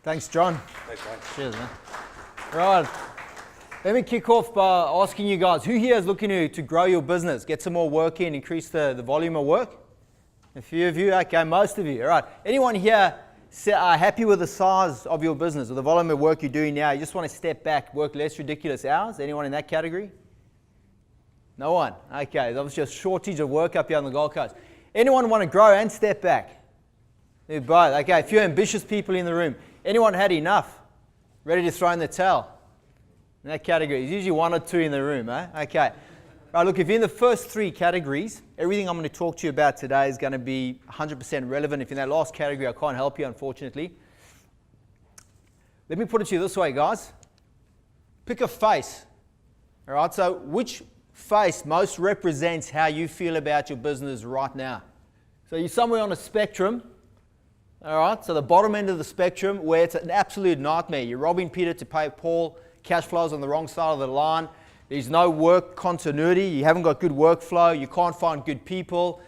Thanks, John. Thanks, mate. Cheers, man. Right. Let me kick off by asking you guys, who here is looking to grow your business, get some more work in, increase the volume of work? A few of you, okay, most of you. All right. Anyone here happy with the size of your business or the volume of work you're doing now? You just want to step back, work less ridiculous hours? Anyone in that category? No one. Okay, there's obviously a shortage of work up here on the Gold Coast. Anyone want to grow and step back? Do both. Okay, a few ambitious people in the room. Anyone had enough? Ready to throw in the towel? In that category, there's usually one or two in the room, eh? Okay. Right, look, if you're in the first three categories, everything I'm going to talk to you about today is going to be 100% relevant. If you're in that last category, I can't help you, unfortunately. Let me put it to you this way, guys. Pick a face. All right, so which face most represents how you feel about your business right now? So you're somewhere on a spectrum. All right, so the bottom end of the spectrum where it's an absolute nightmare. You're robbing Peter to pay Paul. Cash flows on the wrong side of the line. There's no work continuity. You haven't got good workflow. You can't find good people.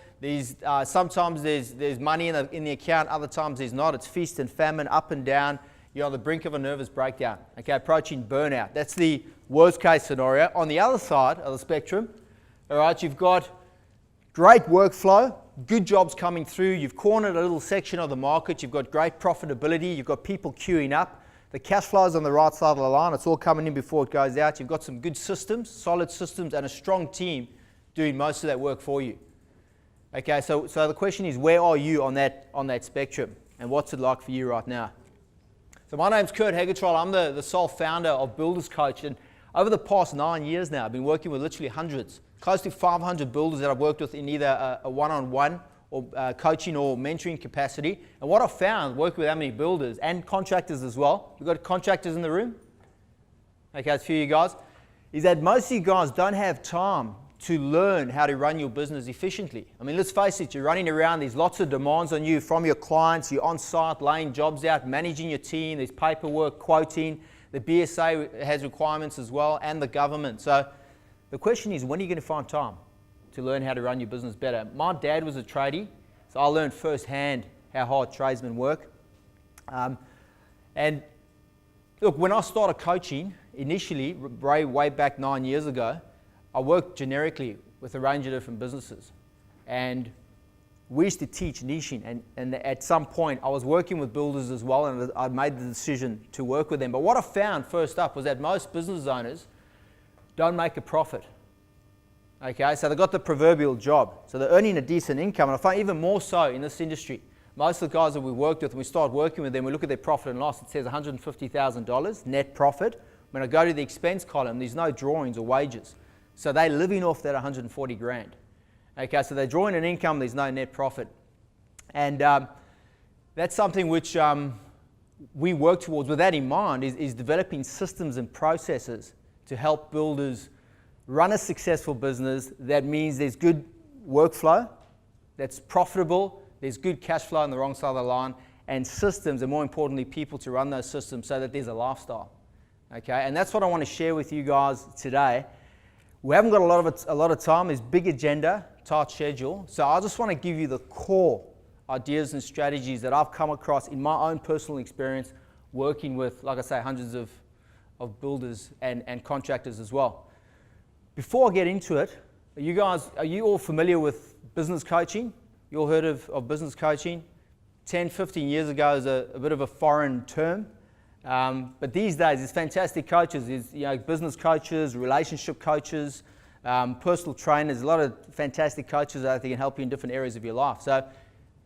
Sometimes there's money in the account. Other times there's not. It's feast and famine, up and down. You're on the brink of a nervous breakdown. Okay, approaching burnout. That's the worst case scenario. On the other side of the spectrum, all right, you've got great workflow, good jobs coming through. You've cornered a little section of the market. You've got great profitability. You've got people queuing up. The cash flow is on the right side of the line. It's all coming in before it goes out. You've got some good systems, solid systems, and a strong team doing most of that work for you. Okay, so the question is, where are you on that spectrum? And what's it like for you right now? So my name's Kurt Hegertroll. I'm the sole founder of Builders Coach. And over the past 9 years now, I've been working with literally hundreds, close to 500 builders that I've worked with in either a one-on-one or coaching or mentoring capacity. And what I've found, working with that many builders and contractors as well, we've got contractors in the room, okay, it's a few of you guys, is that most of you guys don't have time to learn how to run your business efficiently. I mean, let's face it, you're running around, there's lots of demands on you from your clients, you're on site, laying jobs out, managing your team, there's paperwork, quoting, the BSA has requirements as well, and the government. So the question is, when are you going to find time to learn how to run your business better? My dad was a tradie, so I learned firsthand how hard tradesmen work. And look, when I started coaching, initially, way back 9 years ago, I worked generically with a range of different businesses. And we used to teach niching, and at some point I was working with builders as well, and I made the decision to work with them. But what I found first up was that most business owners don't make a profit. Okay, so they've got the proverbial job. So they're earning a decent income, and I find even more so in this industry. Most of the guys that we worked with, when we start working with them, we look at their profit and loss, it says $150,000 net profit. When I go to the expense column, there's no drawings or wages. So they're living off that 140 grand. Okay, so they're drawing an income, there's no net profit. And that's something which we work towards. With that in mind, is developing systems and processes to help builders run a successful business. That means there's good workflow, that's profitable, there's good cash flow on the wrong side of the line, and systems, and more importantly, people to run those systems so that there's a lifestyle. Okay, and that's what I want to share with you guys today. We haven't got a lot of time. There's big agenda, tight schedule. So I just want to give you the core ideas and strategies that I've come across in my own personal experience working with, like I say, hundreds of builders and contractors as well. Before I get into it, are you all familiar with business coaching? You all heard of business coaching? 10, 15 years ago is a bit of a foreign term. But these days, there's fantastic coaches. There's business coaches, relationship coaches, personal trainers, a lot of fantastic coaches that can help you in different areas of your life. So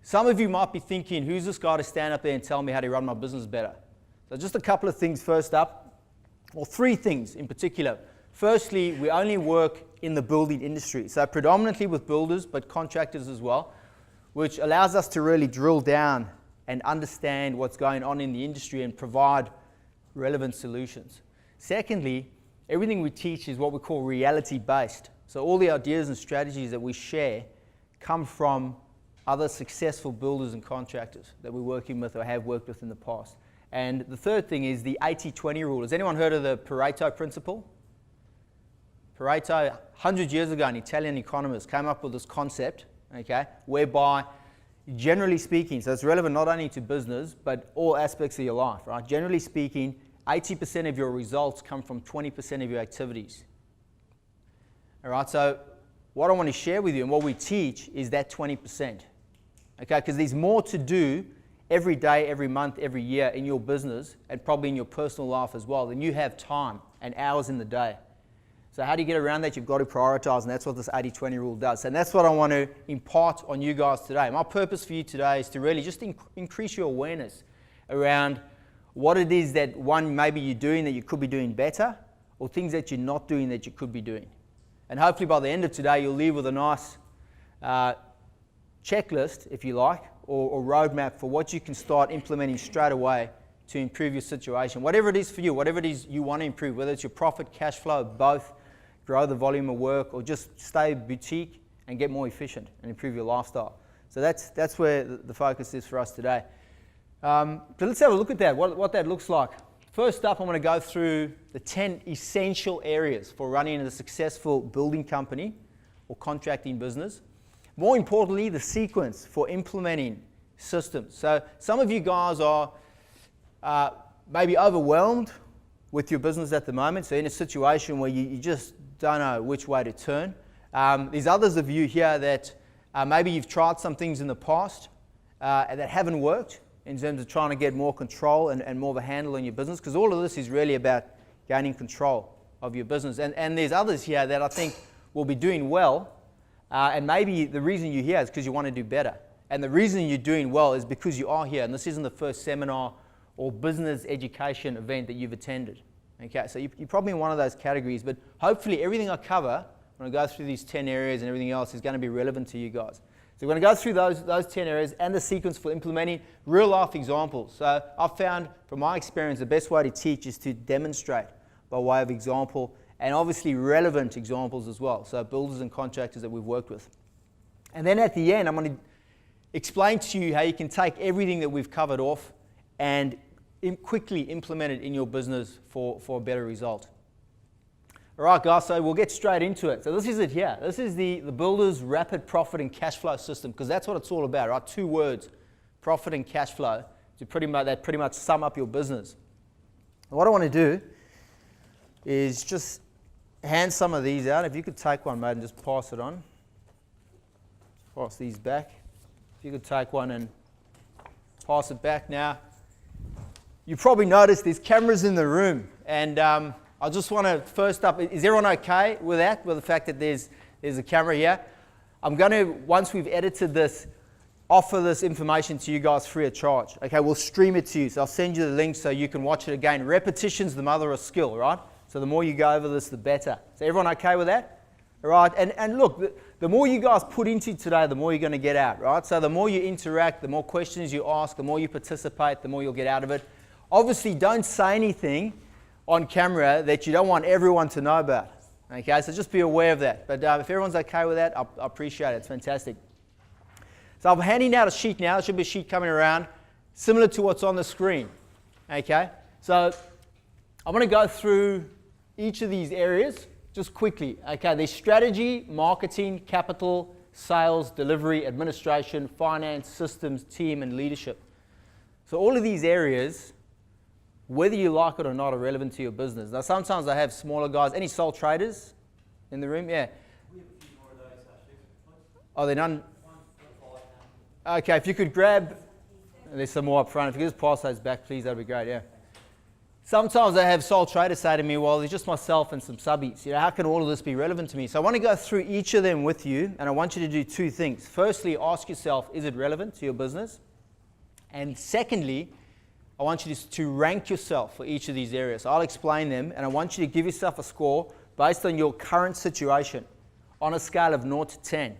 some of you might be thinking, who's this guy to stand up there and tell me how to run my business better? So just a couple of things first up, or three things in particular. Firstly, we only work in the building industry, so predominantly with builders, but contractors as well, which allows us to really drill down and understand what's going on in the industry and provide relevant solutions. Secondly, everything we teach is what we call reality-based. So all the ideas and strategies that we share come from other successful builders and contractors that we're working with or have worked with in the past. And the third thing is the 80-20 rule. Has anyone heard of the Pareto principle? Pareto, 100 years ago, an Italian economist came up with this concept, okay, whereby generally speaking, so it's relevant not only to business, but all aspects of your life, right? Generally speaking, 80% of your results come from 20% of your activities. All right, so what I want to share with you and what we teach is that 20%. Okay, because there's more to do every day, every month, every year in your business and probably in your personal life as well than you have time and hours in the day. So how do you get around that? You've got to prioritize, and that's what this 80-20 rule does. And that's what I want to impart on you guys today. My purpose for you today is to really just increase your awareness around what it is that, one, maybe you're doing that you could be doing better, or things that you're not doing that you could be doing. And hopefully by the end of today, you'll leave with a nice checklist, if you like, or roadmap for what you can start implementing straight away to improve your situation. Whatever it is for you, whatever it is you want to improve, whether it's your profit, cash flow, both, grow the volume of work, or just stay boutique and get more efficient and improve your lifestyle. So that's where the focus is for us today. So let's have a look at that, what that looks like. First up, I'm going to go through the 10 essential areas for running a successful building company or contracting business. More importantly, the sequence for implementing systems. So some of you guys are maybe overwhelmed with your business at the moment, so in a situation where you just don't know which way to turn. There's others of you here that maybe you've tried some things in the past that haven't worked in terms of trying to get more control and more of a handle on your business, because all of this is really about gaining control of your business. And there's others here that I think will be doing well, and maybe the reason you're here is because you want to do better. And the reason you're doing well is because you are here, and this isn't the first seminar or business education event that you've attended. Okay, so you're probably in one of those categories, but hopefully everything I cover when I go through these 10 areas and everything else is going to be relevant to you guys. So we're going to go through those 10 areas and the sequence for implementing real life examples. So I've found from my experience the best way to teach is to demonstrate by way of example, and obviously relevant examples as well. So builders and contractors that we've worked with. And then at the end, I'm going to explain to you how you can take everything that we've covered off and quickly implement it in your business for a better result. All right, guys, so we'll get straight into it. So this is it here. This is the Builder's Rapid Profit and Cash Flow System, because that's what it's all about, right? 2 words, profit and cash flow, to pretty much sum up your business. And what I want to do is just hand some of these out. If you could take one, mate, and just pass it on. Pass these back. If you could take one and pass it back now. You probably noticed there's cameras in the room, and I just want to, first up, is everyone okay with that, with the fact that there's a camera here? I'm going to, once we've edited this, offer this information to you guys free of charge. Okay, we'll stream it to you, so I'll send you the link so you can watch it again. Repetition's the mother of skill, right? So the more you go over this, the better. So everyone okay with that? All right, and look, the more you guys put into today, the more you're going to get out, right? So the more you interact, the more questions you ask, the more you participate, the more you'll get out of it. Obviously, don't say anything on camera that you don't want everyone to know about. Okay, so just be aware of that. But if everyone's okay with that, I appreciate it. It's fantastic. So I'm handing out a sheet now. There should be a sheet coming around, similar to what's on the screen. Okay, so I'm going to go through each of these areas just quickly. Okay, there's strategy, marketing, capital, sales, delivery, administration, finance, systems, team, and leadership. So all of these areas, whether you like it or not, are relevant to your business. Now, sometimes I have smaller guys. Any sole traders in the room? Yeah. We have a few more of those, actually. Oh, they're none? Okay, if you could grab, there's some more up front. If you could just pass those back, please, that'd be great, yeah. Sometimes I have sole traders say to me, well, there's just myself and some subbies. You know, how can all of this be relevant to me? So I want to go through each of them with you, and I want you to do 2 things. Firstly, ask yourself, is it relevant to your business? And secondly, I want you to rank yourself for each of these areas. I'll explain them, and I want you to give yourself a score based on your current situation on a scale of 0 to 10.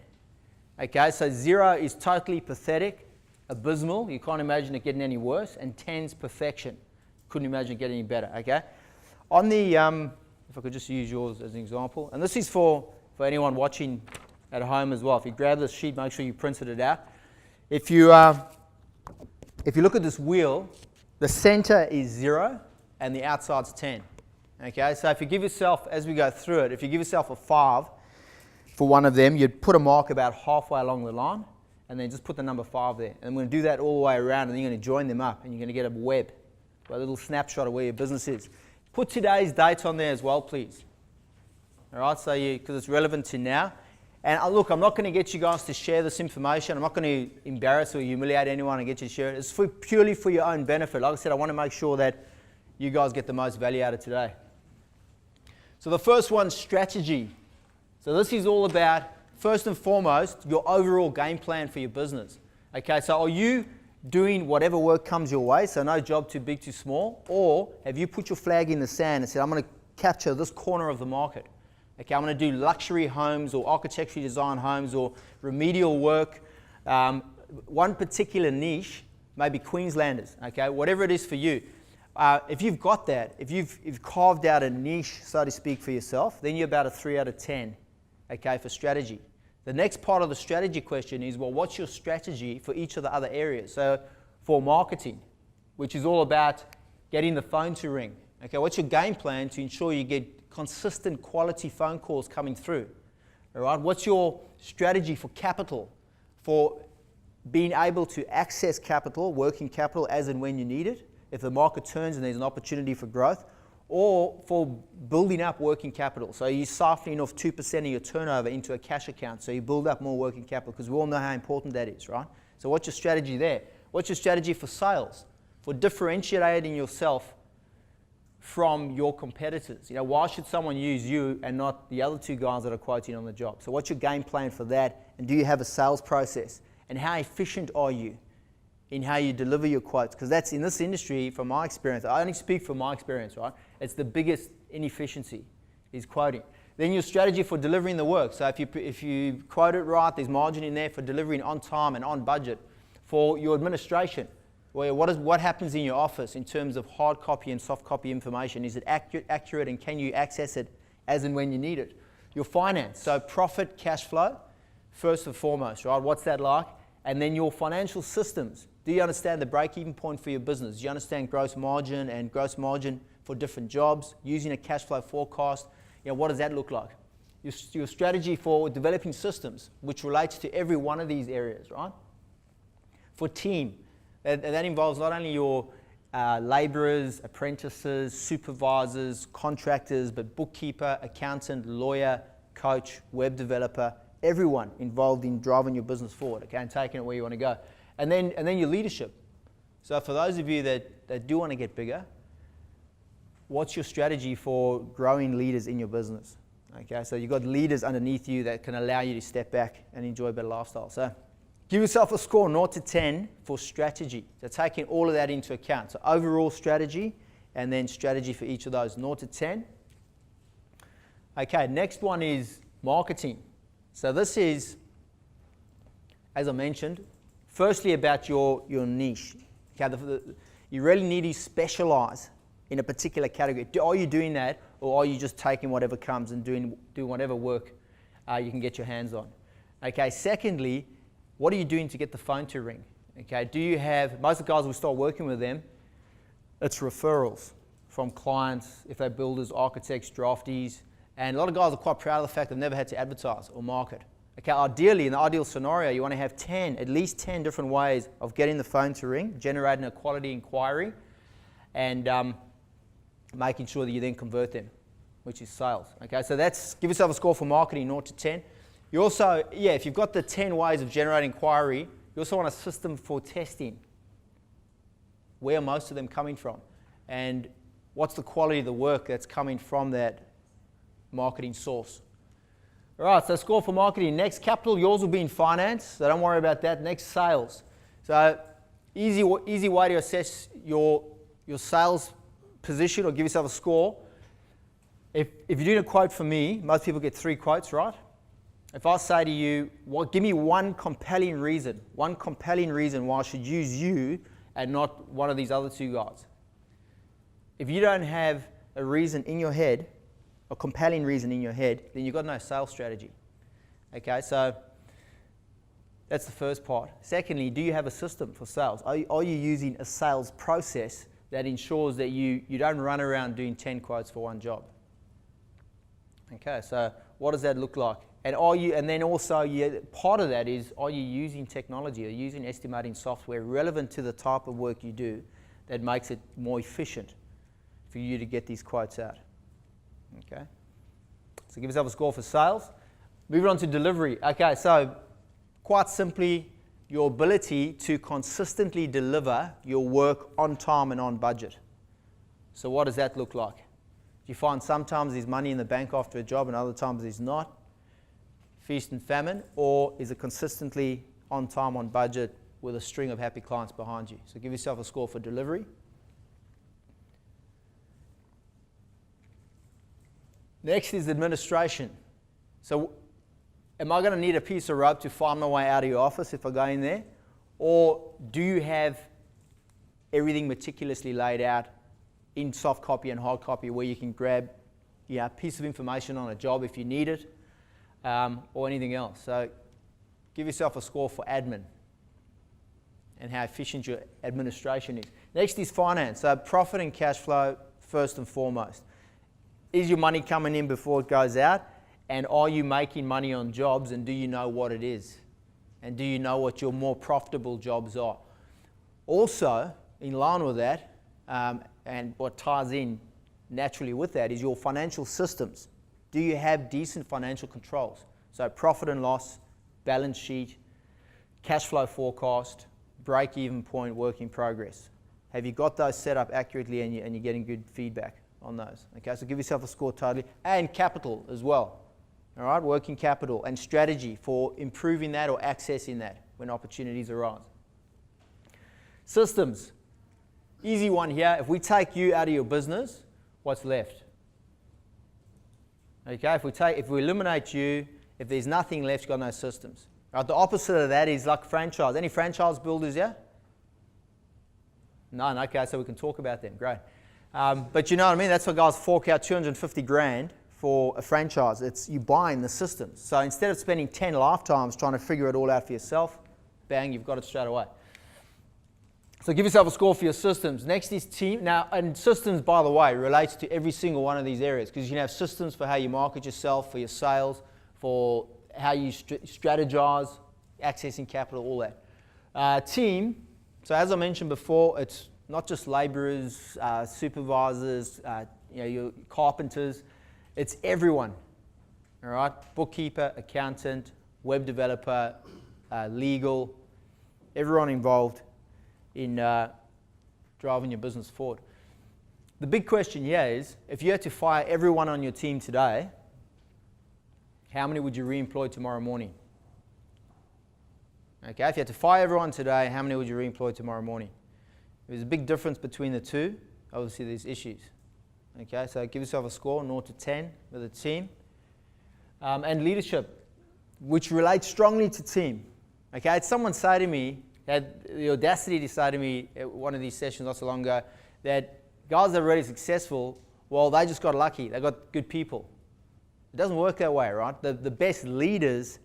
Okay, so 0 is totally pathetic, abysmal, you can't imagine it getting any worse, and 10's perfection. Couldn't imagine it getting any better, okay? On the, if I could just use yours as an example, and this is for anyone watching at home as well. If you grab this sheet, make sure you printed it out. If you look at this wheel, the center is 0 and the outside's 10. Okay, so if you give yourself, as we go through it, if you give yourself a 5 for one of them, you'd put a mark about halfway along the line. and then just put the number 5 there. And I'm going to do that all the way around, and then you're going to join them up, and you're going to get a web, a little snapshot of where your business is. Put today's date on there as well, please. All right, so because it's relevant to now. And look, I'm not going to get you guys to share this information. I'm not going to embarrass or humiliate anyone and get you to share it. It's purely for your own benefit. Like I said, I want to make sure that you guys get the most value out of today. So the first one, strategy. So this is all about, first and foremost, your overall game plan for your business. Okay, so are you doing whatever work comes your way, so no job too big, too small, or have you put your flag in the sand and said, I'm going to capture this corner of the market? Okay, I'm going to do luxury homes or architecturally designed homes or remedial work. One particular niche, maybe Queenslanders, okay, whatever it is for you. If you've got that, if you've carved out a niche, so to speak, for yourself, then you're about a 3 out of 10, okay, for strategy. The next part of the strategy question is, well, what's your strategy for each of the other areas? So for marketing, which is all about getting the phone to ring. Okay, what's your game plan to ensure you get consistent quality phone calls coming through? All right, what's your strategy for capital, for being able to access capital, working capital as and when you need it, if the market turns and there's an opportunity for growth, or for building up working capital. So you're siphoning off 2% of your turnover into a cash account, so you build up more working capital, because we all know how important that is, right? So what's your strategy there? What's your strategy for sales? For differentiating yourself from your competitors? You know, why should someone use you and not the other 2 guys that are quoting on the job? So what's your game plan for that? And do you have a sales process? And how efficient are you in how you deliver your quotes? Because that's, in this industry, from my experience, I only speak from my experience, right? It's the biggest inefficiency, is quoting. Then your strategy for delivering the work. So if you quote it right, there's margin in there for delivering on time and on budget. For your administration, where what happens in your office in terms of hard copy and soft copy information? Is it accurate, and can you access it as and when you need it? Your finance, so profit, cash flow, first and foremost, right? What's that like? And then your financial systems. Do you understand the break-even point for your business? Do you understand gross margin and gross margin for different jobs? Using a cash flow forecast, you know, what does that look like? Your strategy for developing systems, which relates to every one of these areas, right? For team, that involves not only your laborers, apprentices, supervisors, contractors, but bookkeeper, accountant, lawyer, coach, web developer, everyone involved in driving your business forward, okay, and taking it where you want to go. And then your leadership. So for those of you that do want to get bigger, what's your strategy for growing leaders in your business? Okay, so you've got leaders underneath you that can allow you to step back and enjoy a better lifestyle. So give yourself a score 0 to 10 for strategy. So taking all of that into account. So overall strategy, and then strategy for each of those, 0 to 10. Okay, next one is marketing. So this is, as I mentioned, firstly about your niche. Okay, you really need to specialize in a particular category. Are you doing that, or are you just taking whatever comes and doing whatever work you can get your hands on? Okay, secondly, what are you doing to get the phone to ring? Okay, do you have, most of the guys we start working with them, it's referrals from clients, if they're builders, architects, draftees, and a lot of guys are quite proud of the fact they've never had to advertise or market. Okay, ideally, in the ideal scenario, you want to have at least 10 different ways of getting the phone to ring, generating a quality inquiry, and making sure that you then convert them, which is sales. Okay, so give yourself a score for marketing, 0 to 10. You also, if you've got the 10 ways of generating inquiry, you also want a system for testing. Where are most of them coming from? And what's the quality of the work that's coming from that marketing source? All right, so score for marketing. Next, capital. Yours will be in finance, so don't worry about that. Next, sales. So easy way to assess your sales position or give yourself a score. If you're doing a quote for me, most people get 3 quotes, right? If I say to you, give me one compelling reason why I should use you and not one of these other 2 guys. If you don't have a reason in your head, a compelling reason in your head, then you've got no sales strategy. Okay, so that's the first part. Secondly, do you have a system for sales? Are you using a sales process that ensures that you don't run around doing 10 quotes for one job? Okay, so what does that look like And then also part of that is, are you using technology? Are you using estimating software relevant to the type of work you do that makes it more efficient for you to get these quotes out? Okay. So give yourself a score for sales. Moving on to delivery. Okay, so quite simply, your ability to consistently deliver your work on time and on budget. So what does that look like? Do you find sometimes there's money in the bank after a job and other times there's not? Feast and famine? Or is it consistently on time, on budget with a string of happy clients behind you? So give yourself a score for delivery. Next is administration. So am I going to need a piece of rope to find my way out of your office if I go in there? Or do you have everything meticulously laid out in soft copy and hard copy where you can grab a piece of information on a job if you need it, or anything else? So give yourself a score for admin and how efficient your administration is. Next is finance. So profit and cash flow first and foremost. Is your money coming in before it goes out? And are you making money on jobs, and do you know what it is? And do you know what your more profitable jobs are? Also, in line with that, and what ties in naturally with that is your financial systems. Do you have decent financial controls? So profit and loss, balance sheet, cash flow forecast, break-even point, work in progress. Have you got those set up accurately and you're getting good feedback on those? Okay, so give yourself a score totally. And capital as well. All right, working capital and strategy for improving that or accessing that when opportunities arise. Systems. Easy one here. If we take you out of your business, what's left? Okay, if we eliminate you, if there's nothing left, you've got no systems. Right, the opposite of that is like franchise. Any franchise builders here? None. Okay, so we can talk about them. Great. But you know what I mean? That's why guys fork out 250 grand for a franchise. It's you buying the systems. So instead of spending 10 lifetimes trying to figure it all out for yourself, bang, you've got it straight away. So give yourself a score for your systems. Next is team. Now, and systems, by the way, relates to every single one of these areas, because you can have systems for how you market yourself, for your sales, for how you strategize, accessing capital, all that. Team. So as I mentioned before, it's not just laborers, supervisors, your carpenters. It's everyone. All right, bookkeeper, accountant, web developer, legal, everyone involved in driving your business forward. The big question here is, if you had to fire everyone on your team today, how many would you re-employ tomorrow morning? Okay, if you had to fire everyone today, how many would you re-employ tomorrow morning? If there's a big difference between the two, obviously there's issues. Okay, so give yourself a score, 0 to 10 with a team. And leadership, which relates strongly to team. Okay, I had someone say to me, had the audacity to say to me at one of these sessions not so long ago, that guys that are really successful, well, they just got lucky. They got good people. It doesn't work that way, right? The best leaders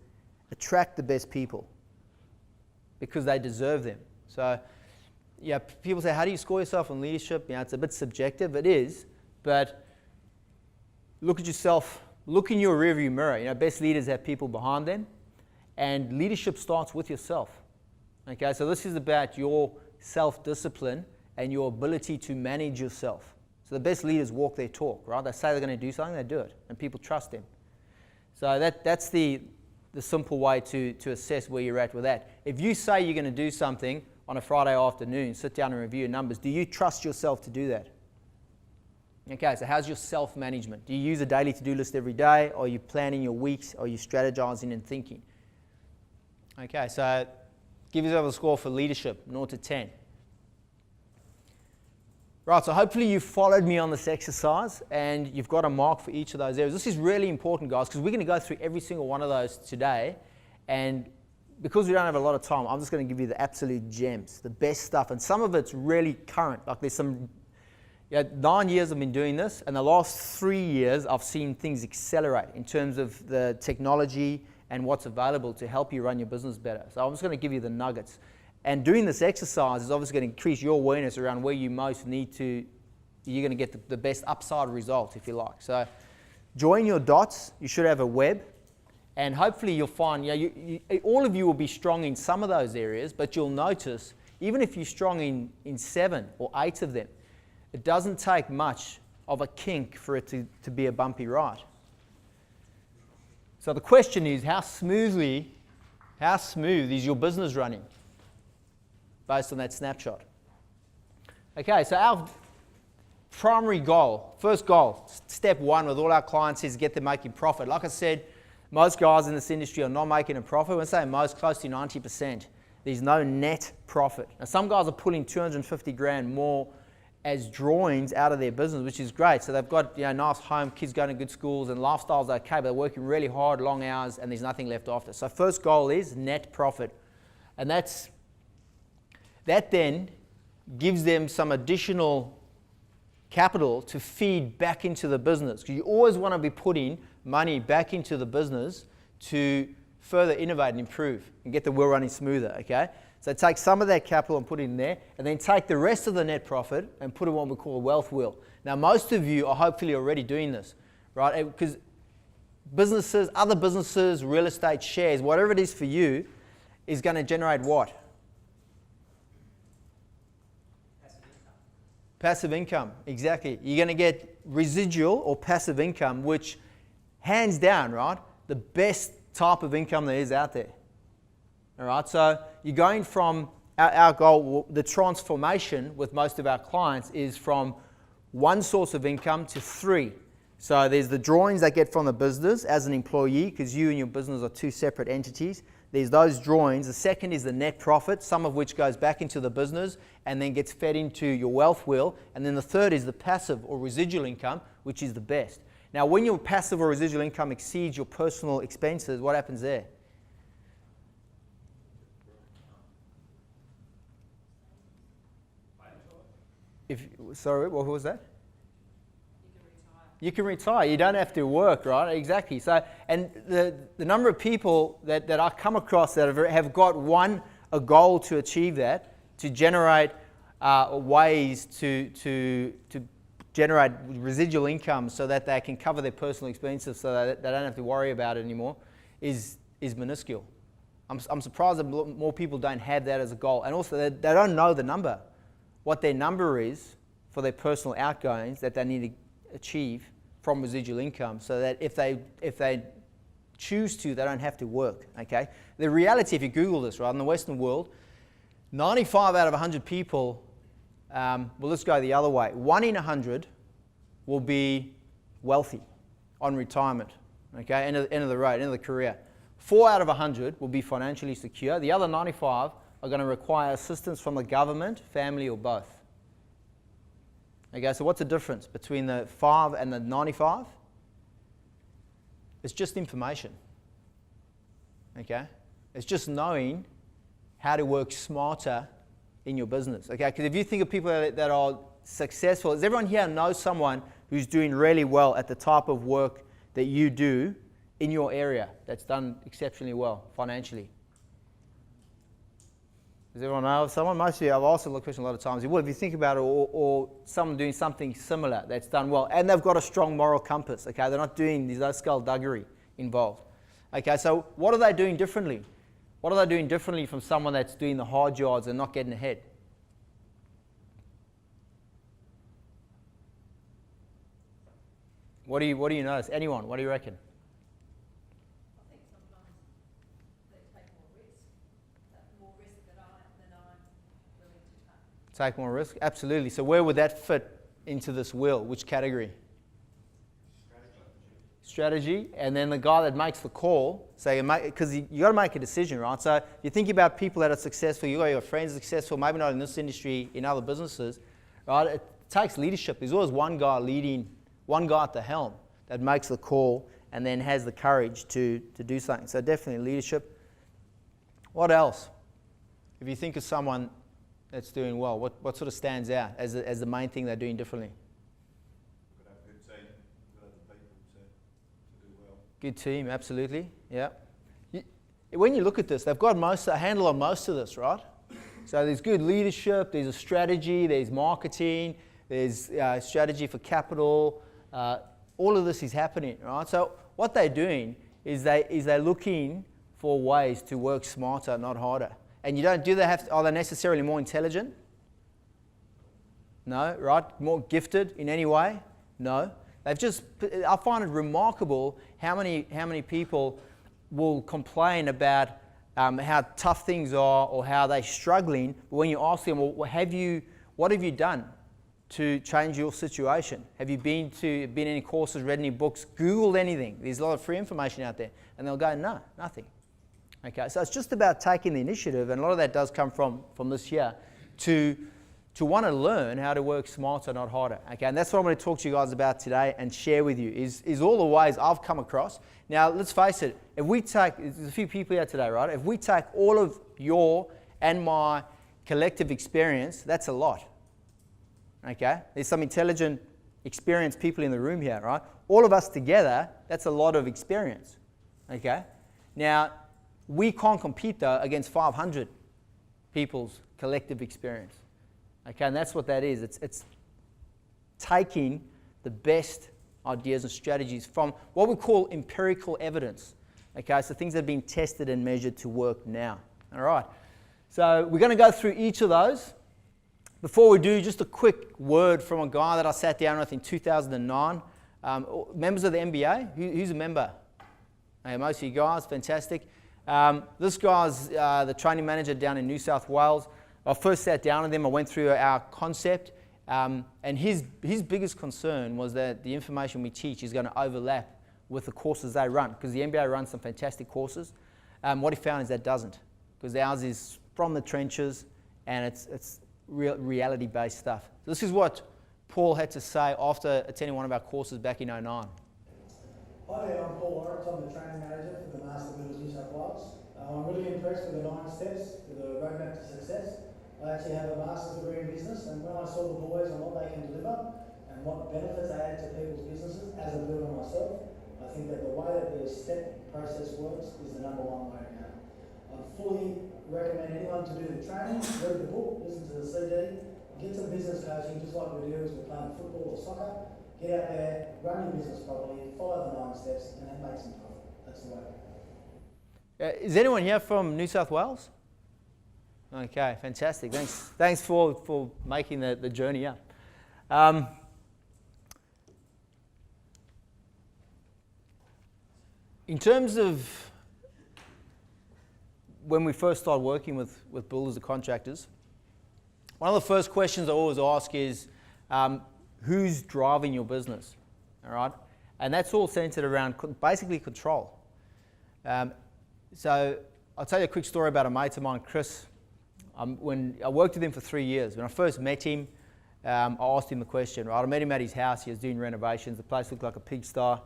attract the best people because they deserve them. So, yeah, people say, how do you score yourself on leadership? You know, it's a bit subjective. It is. But look at yourself, look in your rearview mirror. You know, best leaders have people behind them, and leadership starts with yourself. Okay, so this is about your self-discipline and your ability to manage yourself. So the best leaders walk their talk, right? They say they're going to do something, they do it, and people trust them. So that's the simple way to assess where you're at with that. If you say you're going to do something on a Friday afternoon, sit down and review your numbers, do you trust yourself to do that? Okay, so how's your self-management? Do you use a daily to-do list every day? Or are you planning your weeks? Or are you strategizing and thinking? Okay, so give yourself a score for leadership, 0 to 10. Right, so hopefully you followed me on this exercise and you've got a mark for each of those areas. This is really important, guys, because we're going to go through every single one of those today. And because we don't have a lot of time, I'm just going to give you the absolute gems, the best stuff. And some of it's really current. Like there's some... 9 years I've been doing this, and the last 3 years I've seen things accelerate in terms of the technology and what's available to help you run your business better. So I'm just going to give you the nuggets. And doing this exercise is obviously going to increase your awareness around where you most need to, you're going to get the best upside result, if you like. So join your dots. You should have a web. And hopefully you'll find, all of you will be strong in some of those areas, but you'll notice, even if you're strong in 7 or 8 of them, it doesn't take much of a kink for it to be a bumpy ride. So the question is, how smooth is your business running based on that snapshot? Okay, so our primary goal, first goal, step 1 with all our clients is get them making profit. Like I said, most guys in this industry are not making a profit. When I say most, close to 90%. There's no net profit. Now, some guys are pulling 250 grand more as drawings out of their business, which is great. So they've got nice home, kids going to good schools, and lifestyle's okay, but they're working really hard, long hours, and there's nothing left after. So first goal is net profit. And that then gives them some additional capital to feed back into the business. Because you always want to be putting money back into the business to further innovate and improve and get the wheel running smoother, okay? So take some of that capital and put it in there, and then take the rest of the net profit and put it in what we call a wealth wheel. Now, most of you are hopefully already doing this, right? Because businesses, other businesses, real estate, shares, whatever it is for you, is going to generate what? Passive income, exactly. You're going to get residual or passive income, which hands down, right, the best type of income there is out there. All right, so you're going from our goal, the transformation with most of our clients is from 1 source of income to 3. So there's the drawings they get from the business as an employee, because you and your business are 2 separate entities. There's those drawings. The second is the net profit, some of which goes back into the business and then gets fed into your wealth wheel. And then the third is the passive or residual income, which is the best. Now, when your passive or residual income exceeds your personal expenses, what happens there? Sorry, what was that? You can retire. You don't have to work, right? Exactly. So, and the number of people that I come across that have got a goal to achieve that, to generate ways to generate residual income so that they can cover their personal expenses, so that they don't have to worry about it anymore, is minuscule. I'm surprised that more people don't have that as a goal, and also they don't know the number, what their number is for their personal outgoings that they need to achieve from residual income, so that if they choose to, they don't have to work. Okay. The reality, if you Google this, right, in the Western world, 95 out of 100 people. Well, let's go the other way. 1 in 100 will be wealthy on retirement. Okay, end of the road, end of the career. 4 out of 100 will be financially secure. The other 95 are going to require assistance from the government, family, or both. Okay, so what's the difference between the 5 and the 95? It's just information. Okay, it's just knowing how to work smarter in your business. Okay, because if you think of people that are successful, does everyone here know someone who's doing really well at the type of work that you do in your area that's done exceptionally well financially? Does everyone know of someone? Most of you, I've asked the question a lot of times. Well, if you think about it, or someone doing something similar that's done well, and they've got a strong moral compass, okay? They're not doing, there's no skullduggery involved. Okay, so what are they doing differently? What are they doing differently from someone that's doing the hard yards and not getting ahead? What do you notice? Anyone, what do you reckon? I think sometimes they take more risk than I'm willing to take. Take more risk? Absolutely. So where would that fit into this wheel? Which category? Strategy. And then the guy that makes the call, because you got to make a decision, right? So you think about people that are successful, you got your friends successful, maybe not in this industry, in other businesses, right? It takes leadership. There's always one guy leading, one guy at the helm that makes the call and then has the courage to do something. So definitely leadership. What else? If you think of someone that's doing well, what sort of stands out as the main thing they're doing differently? Good team, absolutely. Yeah. When you look at this, they've got a handle on most of this, right? So there's good leadership, there's a strategy, there's marketing, there's strategy for capital. All of this is happening, right? So what they're doing is they're looking for ways to work smarter, not harder. And you don't, are they necessarily more intelligent? No, right? More gifted in any way? No. I find it remarkable how many people will complain about how tough things are or how they're struggling. But when you ask them, well, what have you done to change your situation? Have you been in any courses, read any books, Googled anything? There's a lot of free information out there. And they'll go, no, nothing. Okay, so it's just about taking the initiative, and a lot of that does come from this year, to want to learn how to work smarter, not harder. Okay, and that's what I'm going to talk to you guys about today and share with you, is all the ways I've come across. Now, let's face it, there's a few people here today, right? If we take all of your and my collective experience, that's a lot. Okay, there's some intelligent, experienced people in the room here, right? All of us together, that's a lot of experience. Okay, now, we can't compete, though, against 500 people's collective experience. Okay, and that's what that is. It's taking the best ideas and strategies from what we call empirical evidence. Okay, so things that have been tested and measured to work now. All right, so we're going to go through each of those. Before we do, just a quick word from a guy that I sat down with in 2009. Members of the MBA, who's a member? Hey, most of you guys, fantastic. This guy's the training manager down in New South Wales. I first sat down with him, I went through our concept, and his biggest concern was that the information we teach is going to overlap with the courses they run, because the MBA runs some fantastic courses. What he found is that doesn't, because ours is from the trenches, and it's reality-based stuff. This is what Paul had to say after attending one of our courses back in 2009. Hi there, I'm Paul Lawrence. I'm the training manager for the Master Builders New South Wales. I'm really impressed with the 9 steps to the roadmap to success. I actually have a master's degree in business, and when I saw the boys and what they can deliver and what benefits they add to people's businesses as a builder myself, I think that the way that the step process works is the #1 way to go. I fully recommend anyone to do the training, read the book, listen to the CD, get some business coaching, just like we do as we're playing football or soccer. Get out there, run your business properly, follow the 9 steps, and then make some profit. That's the way to go. Is anyone here from New South Wales? Okay, fantastic. Thanks for making the journey up. In terms of when we first started working with builders and contractors, one of the first questions I always ask is, who's driving your business? All right, and that's all centered around basically control. So I'll tell you a quick story about a mate of mine, Chris. When I worked with him for 3 years, when I first met him, I asked him the question. Right, I met him at his house. He was doing renovations. The place looked like a pigsty.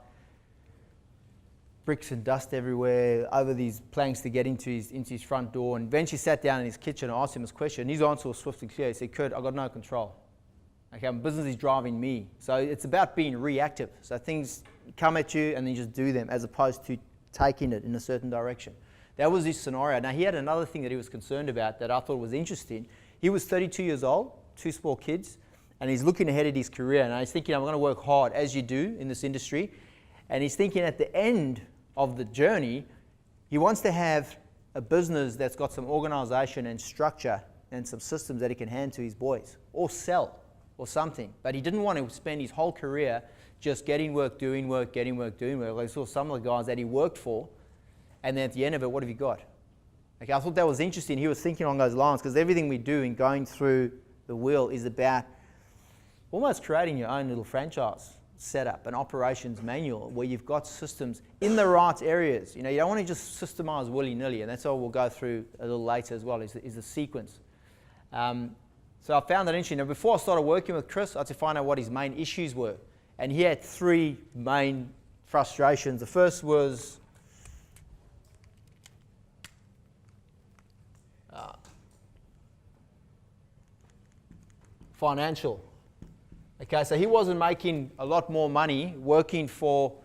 Bricks and dust everywhere, over these planks to get into his front door. And eventually sat down in his kitchen and asked him this question. His answer was swift and clear. He said, Kurt, I've got no control. Okay, my business is driving me. So it's about being reactive. So things come at you and then you just do them, as opposed to taking it in a certain direction. That was his scenario. Now, he had another thing that he was concerned about that I thought was interesting. He was 32 years old, 2 small kids, and he's looking ahead at his career. And he's thinking, I'm going to work hard, as you do in this industry. And he's thinking at the end of the journey, he wants to have a business that's got some organization and structure and some systems that he can hand to his boys or sell or something. But he didn't want to spend his whole career just getting work, doing work, getting work, doing work. Like I saw some of the guys that he worked for, and then at the end of it, what have you got? Okay, I thought that was interesting. He was thinking on those lines, because everything we do in going through the wheel is about almost creating your own little franchise setup, an operations manual where you've got systems in the right areas. You know, you don't want to just systemize willy-nilly, and that's all we'll go through a little later as well, is the sequence. So I found that interesting. Now, before I started working with Chris, I had to find out what his main issues were. And he had 3 main frustrations. The first was financial. Okay, so he wasn't making a lot more money working for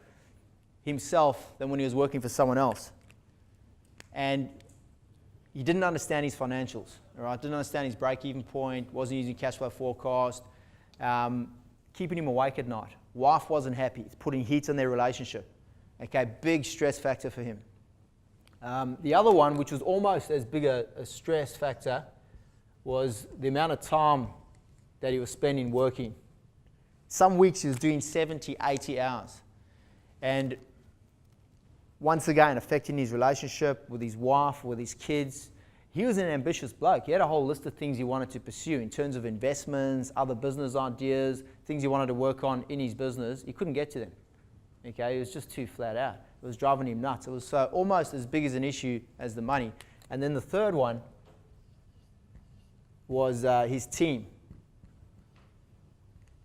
himself than when he was working for someone else. And he didn't understand his financials, all right? Didn't understand his break-even point, wasn't using cash flow forecast, keeping him awake at night. Wife wasn't happy, it's putting heat on their relationship. Okay, big stress factor for him. The other one, which was almost as big a stress factor, was the amount of time that he was spending working. Some weeks he was doing 70, 80 hours. And once again, affecting his relationship with his wife, with his kids. He was an ambitious bloke. He had a whole list of things he wanted to pursue in terms of investments, other business ideas, things he wanted to work on in his business. He couldn't get to them. Okay, he was just too flat out. It was driving him nuts. It was so almost as big as an issue as the money. And then the third one was his team.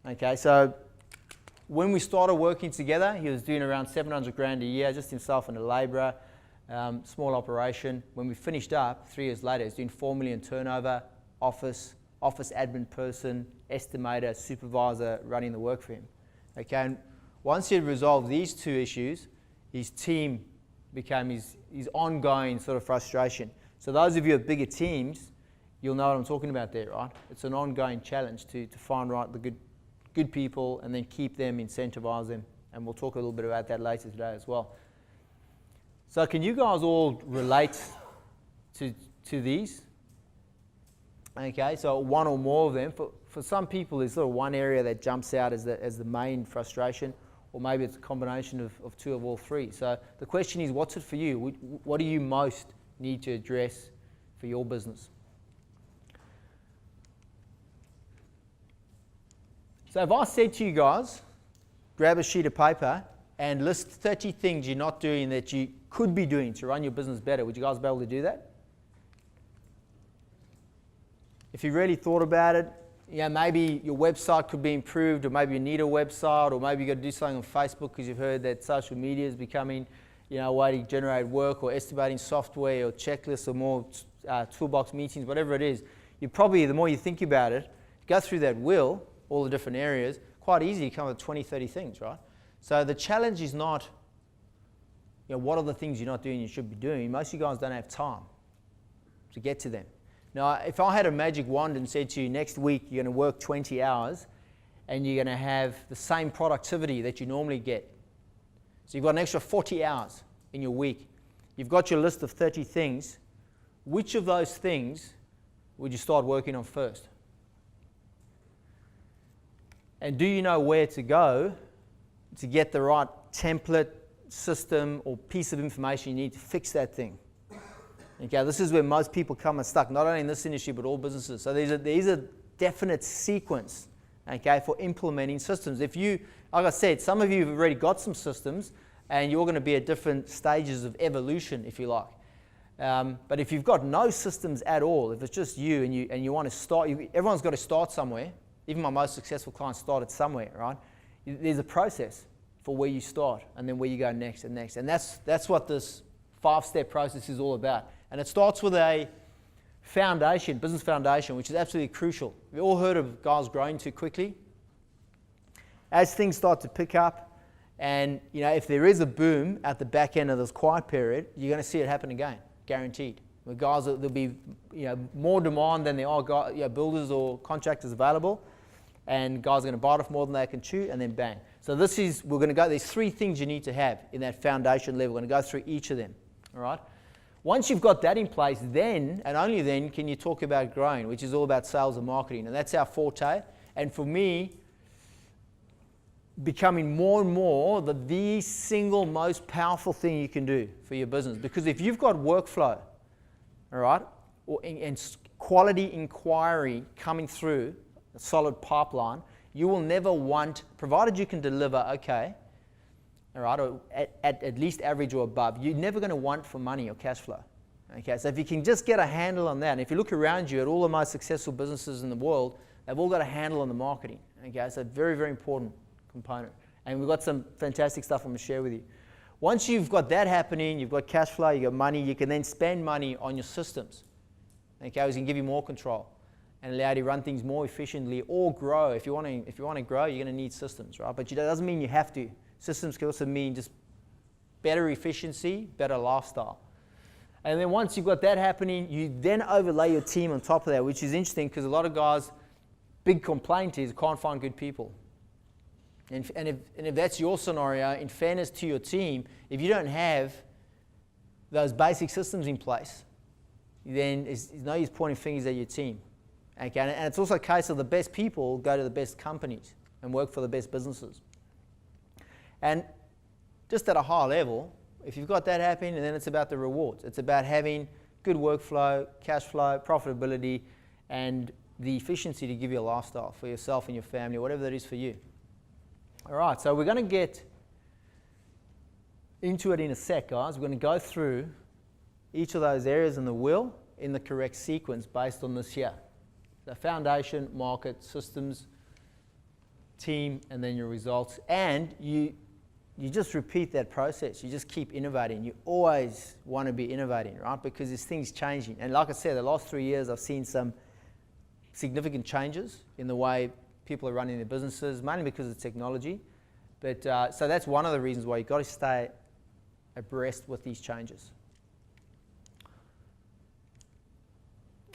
Okay, so when we started working together, he was doing around 700 grand a year, just himself and a labourer, small operation. When we finished up, 3 years later, he's doing 4 million turnover, office admin person, estimator, supervisor, running the work for him. Okay, and once he had resolved these 2 issues, his team became his ongoing sort of frustration. So those of you with bigger teams, you'll know what I'm talking about there, right? It's an ongoing challenge to find the good people and then keep them, incentivize them. And we'll talk a little bit about that later today as well. So can you guys all relate to these? Okay, so one or more of them. For some people, there's sort of one area that jumps out as the main frustration, or maybe it's a combination of 2 of all 3. So the question is, what's it for you? What do you most need to address for your business? So if I said to you guys, grab a sheet of paper and list 30 things you're not doing that you could be doing to run your business better, would you guys be able to do that? If you really thought about it, maybe your website could be improved, or maybe you need a website, or maybe you've got to do something on Facebook because you've heard that social media is becoming a way to generate work, or estimating software, or checklists, or more toolbox meetings, whatever it is. You probably, the more you think about it, go through that wheel, all the different areas, quite easy to come up with 20, 30 things, right? So the challenge is not, what are the things you're not doing you should be doing. Most of you guys don't have time to get to them. Now, if I had a magic wand and said to you, next week you're going to work 20 hours and you're going to have the same productivity that you normally get. So you've got an extra 40 hours in your week. You've got your list of 30 things. Which of those things would you start working on first? And do you know where to go to get the right template, system, or piece of information you need to fix that thing? Okay, this is where most people come unstuck, not only in this industry, but all businesses. So there is a definite sequence, okay, for implementing systems. If you, like I said, some of you have already got some systems, and you're going to be at different stages of evolution, if you like. But if you've got no systems at all, if it's just you and you want to start, everyone's got to start somewhere. Even my most successful clients started somewhere, right? There's a process for where you start and then where you go next and next. And that's what this 5-step process is all about. And it starts with a foundation, business foundation, which is absolutely crucial. We've all heard of guys growing too quickly. As things start to pick up, and if there is a boom at the back end of this quiet period, you're going to see it happen again, guaranteed. With guys, there'll be more demand than there are builders or contractors available, and guys are going to bite off more than they can chew, and then bang. So we're going to go, there's 3 things you need to have in that foundation level. We're going to go through each of them, all right? Once you've got that in place, then, and only then, can you talk about growing, which is all about sales and marketing, and that's our forte. And for me, becoming more and more the single most powerful thing you can do for your business. Because if you've got workflow, all right, and quality inquiry coming through, a solid pipeline, you will never want, provided you can deliver okay, all right, or at least average or above, you're never going to want for money or cash flow. Okay, so if you can just get a handle on that, and if you look around you at all the most successful businesses in the world, they've all got a handle on the marketing. Okay, so very, very important component. And we've got some fantastic stuff I'm going to share with you. Once you've got that happening, you've got cash flow, you've got money, you can then spend money on your systems. Okay, which can give you more control and allow you to run things more efficiently or grow. If you want to grow, you're going to need systems, right? But that doesn't mean you have to. Systems can also mean just better efficiency, better lifestyle. And then once you've got that happening, you then overlay your team on top of that, which is interesting because a lot of guys, big complaint is can't find good people. And if that's your scenario, in fairness to your team, if you don't have those basic systems in place, then it's no use pointing fingers at your team. Okay? And it's also a case of the best people go to the best companies and work for the best businesses. And just at a high level, if you've got that happening, then it's about the rewards. It's about having good workflow, cash flow, profitability, and the efficiency to give you a lifestyle for yourself and your family, whatever that is for you. All right, so we're going to get into it in a sec, guys. We're going to go through each of those areas in the wheel in the correct sequence based on this here. The foundation, market, systems, team, and then your results. And you just repeat that process. You just keep innovating. You always want to be innovating, right? Because there's things changing. And like I said, the last 3 years I've seen some significant changes in the way people are running their businesses, mainly because of technology. But so that's one of the reasons why you've got to stay abreast with these changes.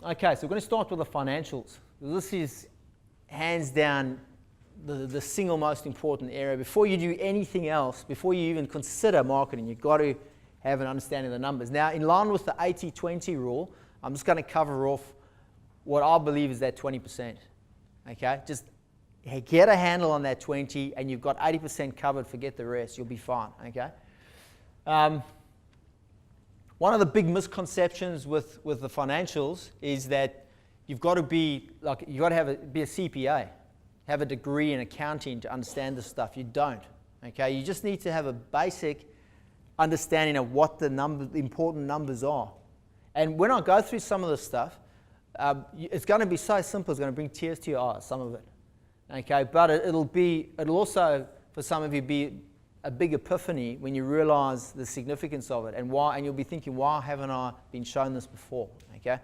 Okay, so we're going to start with the financials. This is hands down the single most important area. Before you do anything else, before you even consider marketing, you've got to have an understanding of the numbers. Now, in line with the 80-20 rule, I'm just going to cover off what I believe is that 20%. Okay, just get a handle on that 20 and you've got 80% covered, forget the rest, you'll be fine. Okay. One of the big misconceptions with the financials is that you've got to be like, you've got to be a CPA, have a degree in accounting to understand this stuff. You don't. Okay, you just need to have a basic understanding of what the important numbers are. And when I go through some of this stuff, it's going to be so simple. It's going to bring tears to your eyes, some of it. Okay, but it'll also for some of you be a big epiphany when you realize the significance of it and why, and you'll be thinking, why haven't I been shown this before? Okay.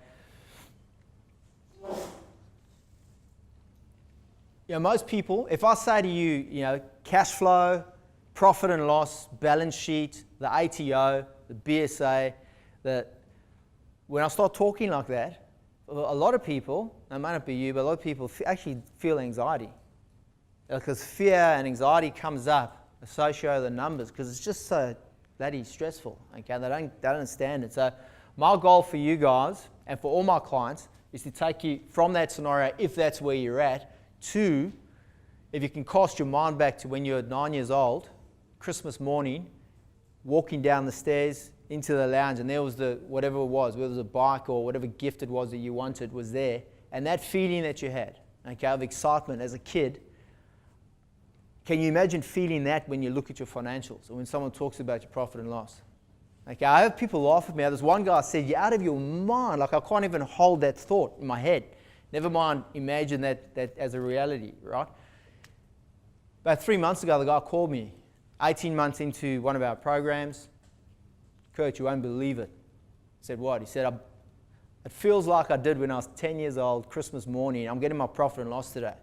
You know, most people, if I say to you, you know, cash flow, profit and loss, balance sheet, the ATO, the BSA, when I start talking like that, a lot of people, it may not be you, but a lot of people actually feel anxiety. Because fear and anxiety comes up associated with the numbers because it's just so bloody stressful. Okay, they don't understand it. So my goal for you guys and for all my clients is to take you from that scenario, if that's where you're at, to, if you can cast your mind back to when you were 9 years old, Christmas morning, walking down the stairs into the lounge, and there was whatever it was, whether it was a bike or whatever gift it was that you wanted was there, and that feeling that you had, okay, of excitement as a kid. Can you imagine feeling that when you look at your financials or when someone talks about your profit and loss? Okay, I have people laugh at me. There's one guy said, "You're out of your mind. Like, I can't even hold that thought in my head. Never mind imagine that as a reality," right? About 3 months ago, the guy called me, 18 months into one of our programs. "Kurt, you won't believe it." I said, "What?" He said, "It feels like I did when I was 10 years old, Christmas morning. I'm getting my profit and loss today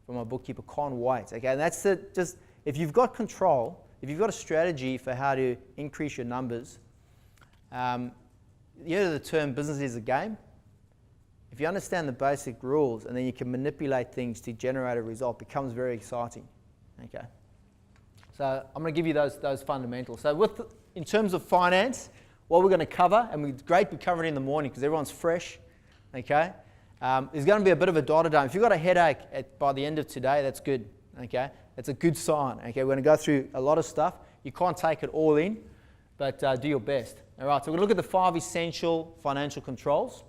from my bookkeeper. Can't wait." Okay, and that's it. Just if you've got control, if you've got a strategy for how to increase your numbers, you know the term business is a game. If you understand the basic rules and then you can manipulate things to generate a result, it becomes very exciting. Okay, so I'm going to give you those fundamentals. So in terms of finance, what we're going to cover, and it's great we cover it in the morning because everyone's fresh. Okay. There's going to be a bit of a dot-a-dome. If you've got a headache by the end of today, that's good. Okay, that's a good sign. Okay, we're going to go through a lot of stuff. You can't take it all in, but do your best. All right, so we're going to look at the 5 essential financial controls.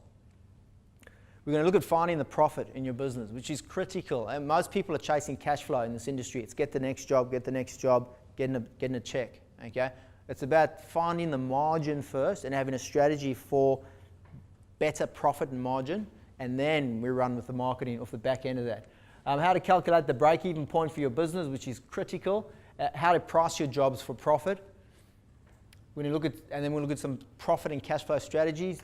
We're going to look at finding the profit in your business, which is critical. And most people are chasing cash flow in this industry. It's get the next job, getting a check. Okay, it's about finding the margin first and having a strategy for better profit and margin. And then we run with the marketing off the back end of that. How to calculate the break-even point for your business, which is critical. How to price your jobs for profit. We're going to look at, and then we'll look at some profit and cash flow strategies.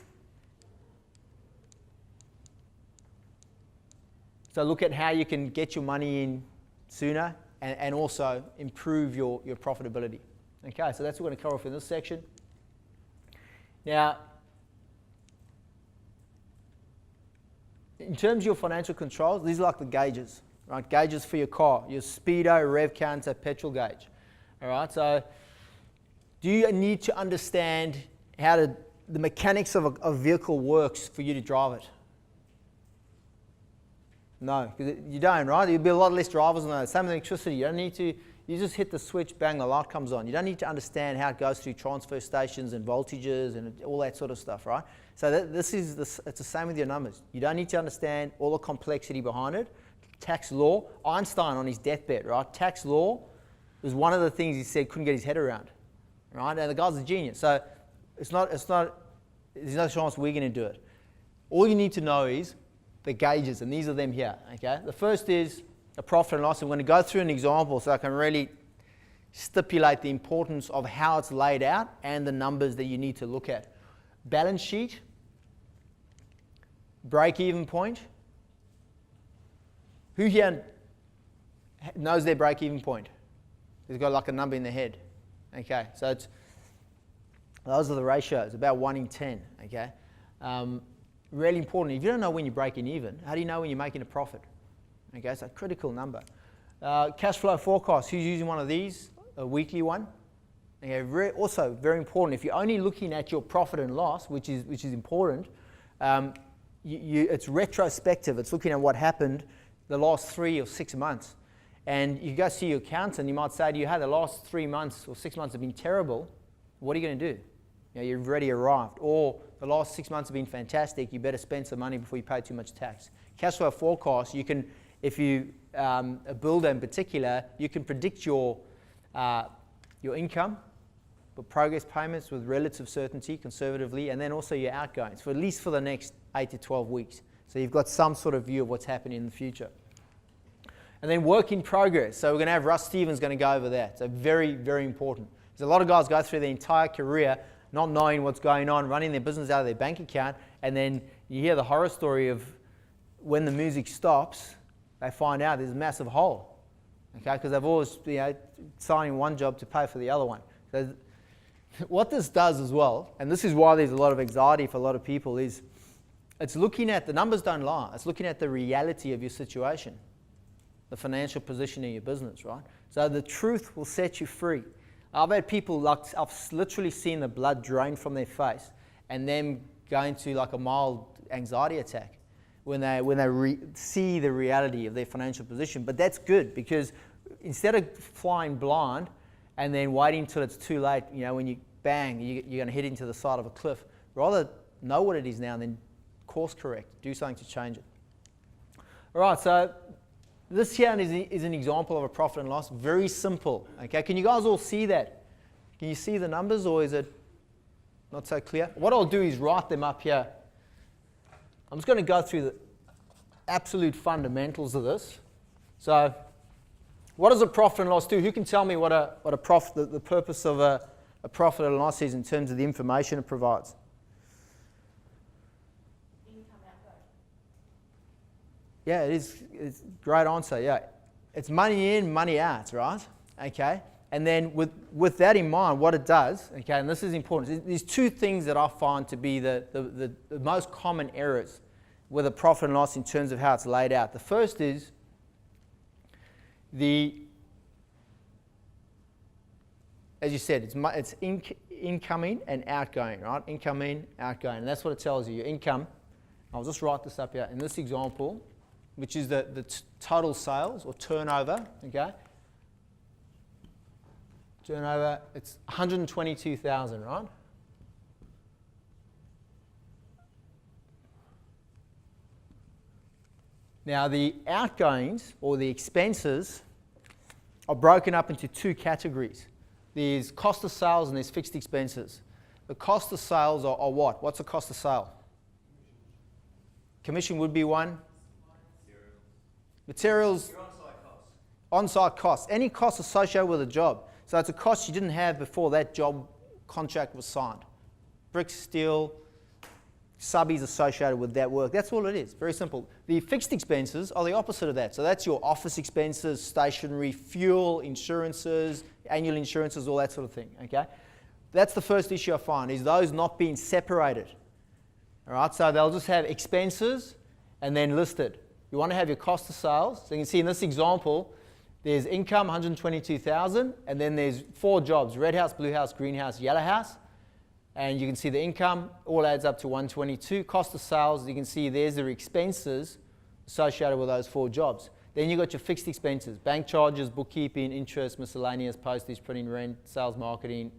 So look at how you can get your money in sooner and also improve your profitability. Okay, so that's what we're going to cover off in this section. Now, in terms of your financial controls, these are like the gauges, right? Gauges for your car, your speedo, rev counter, petrol gauge. All right, so do you need to understand how the mechanics of a vehicle works for you to drive it? No, because you don't, right? There'll be a lot less drivers on that. Same with electricity. You don't need to, you just hit the switch, bang, the light comes on. You don't need to understand how it goes through transfer stations and voltages and all that sort of stuff, right? So it's the same with your numbers. You don't need to understand all the complexity behind it. Tax law, Einstein on his deathbed, right? Tax law was one of the things he said couldn't get his head around, right? And the guy's a genius. So there's no chance we're going to do it. All you need to know is the gauges, and these are them here, okay? The first is a profit and loss. I'm going to go through an example so I can really stipulate the importance of how it's laid out and the numbers that you need to look at. Balance sheet, break-even point. Who here knows their break-even point? Who's got like a number in their head? Okay, so those are the ratios, about 1 in 10, okay? Really important. If you don't know when you're breaking even, how do you know when you're making a profit? Okay, it's a critical number. Cash flow forecast. Who's using one of these? A weekly one. Okay, also very important. If you're only looking at your profit and loss, which is important, it's retrospective. It's looking at what happened the last 3 or 6 months. And you go see your accountant, you might say to you, hey, the last 3 months or 6 months have been terrible. What are you going to do? You've already arrived. Or the last 6 months have been fantastic. You better spend some money before you pay too much tax. Cash flow forecast, you can, if you a builder in particular, you can predict your income, but progress payments with relative certainty, conservatively, and then also your outgoings for at least for the next 8 to 12 weeks. So you've got some sort of view of what's happening in the future. And then work in progress. So we're going to have Russ Stevens going to go over that. So very, very important. There's a lot of guys go through their entire career not knowing what's going on, running their business out of their bank account, and then you hear the horror story of when the music stops, they find out there's a massive hole, okay? Because they've always, signing one job to pay for the other one. So what this does as well, and this is why there's a lot of anxiety for a lot of people, is it's looking at, the numbers don't lie, it's looking at the reality of your situation, the financial position in your business, right? So the truth will set you free. I've had people, I've literally seen the blood drain from their face and them going to like a mild anxiety attack when they see the reality of their financial position. But that's good, because instead of flying blind and then waiting till it's too late, when you bang, you're going to hit into the side of a cliff, rather know what it is now and then course correct, do something to change it. All right, so this here is an example of a profit and loss. Very simple. Okay, can you guys all see that? Can you see the numbers, or is it not so clear? What I'll do is write them up here. I'm just going to go through the absolute fundamentals of this. So, what does a profit and loss do? Who can tell me what a profit, the purpose of a profit and loss is in terms of the information it provides? Yeah, it's a great answer, yeah. It's money in, money out, right? Okay, and then with that in mind, what it does, okay, and this is important, there's two things that I find to be the most common errors with a profit and loss in terms of how it's laid out. The first is as you said, it's incoming and outgoing, right? Incoming, outgoing, and that's what it tells you. Your income, I'll just write this up here. In this example, which is the total sales or turnover, okay? Turnover, it's 122,000, right? Now the outgoings or the expenses are broken up into two categories. There's cost of sales and there's fixed expenses. The cost of sales are what? What's the cost of sale? Commission would be one. Materials. Your on-site costs. On-site costs. Any costs associated with a job. So it's a cost you didn't have before that job contract was signed. Bricks, steel, subbies associated with that work. That's all it is. Very simple. The fixed expenses are the opposite of that. So that's your office expenses, stationery, fuel, insurances, annual insurances, all that sort of thing. Okay? That's the first issue I find, is those not being separated. All right? So they'll just have expenses and then listed. You want to have your cost of sales. So you can see in this example, there's income, 122,000, and then there's 4 jobs, red house, blue house, green house, yellow house. And you can see the income all adds up to 122. Cost of sales, you can see there's the expenses associated with those 4 jobs. Then you've got your fixed expenses, bank charges, bookkeeping, interest, miscellaneous, postage, printing, rent, sales, marketing,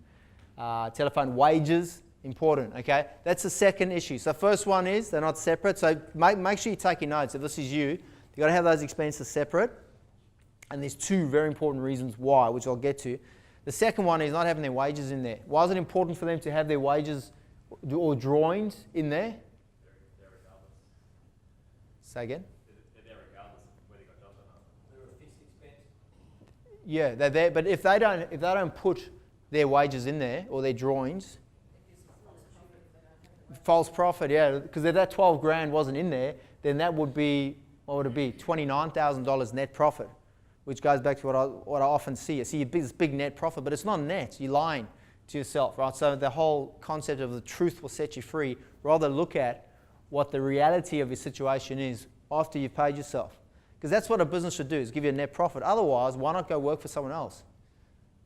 telephone, wages, important, okay? That's the second issue. So first one is they're not separate. So make sure you take your notes. If this is you've got to have those expenses separate. And there's 2 very important reasons why, which I'll get to. The second one is not having their wages in there. Why is it important for them to have their wages or drawings in there? They're regardless. Say again? They're regardless of whether you got jobs or not. They're a fixed expense. Yeah, they're there. But if they don't put their wages in there or their drawings, false profit, yeah, because if that 12 grand wasn't in there, then that would be, what would it be? $29,000 net profit, which goes back to what I often see. I see this big net profit, but it's not net. You're lying to yourself, right? So the whole concept of the truth will set you free. Rather look at what the reality of your situation is after you've paid yourself. Because that's what a business should do, is give you a net profit. Otherwise, why not go work for someone else?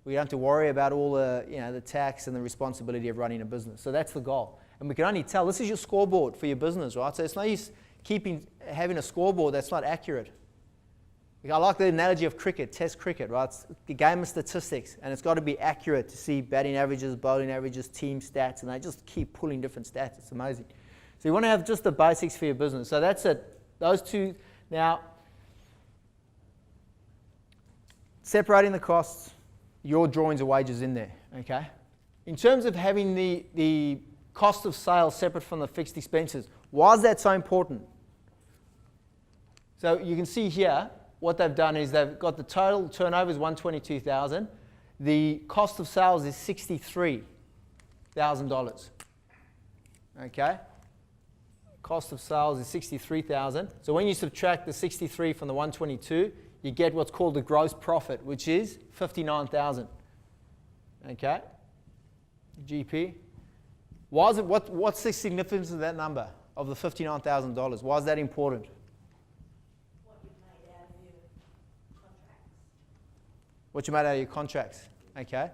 We don't have to worry about all the tax and the responsibility of running a business. So that's the goal. And we can only tell, this is your scoreboard for your business, right? So it's no use having a scoreboard that's not accurate. I like the analogy of cricket, test cricket, right? It's the game of statistics, and it's got to be accurate to see batting averages, bowling averages, team stats, and they just keep pulling different stats. It's amazing. So you want to have just the basics for your business. So that's it. Those 2. Now, separating the costs, your drawings of wages in there, okay? In terms of having the cost of sales separate from the fixed expenses, why is that so important? So you can see here, what they've done is they've got the total turnover is 122,000. The cost of sales is $63,000. Okay? Cost of sales is 63,000. So when you subtract the 63 from the 122, you get what's called the gross profit, which is 59,000. Okay? GP. Why is it? What's the significance of that number of the $59,000? Why is that important? What you made out of your contracts, okay?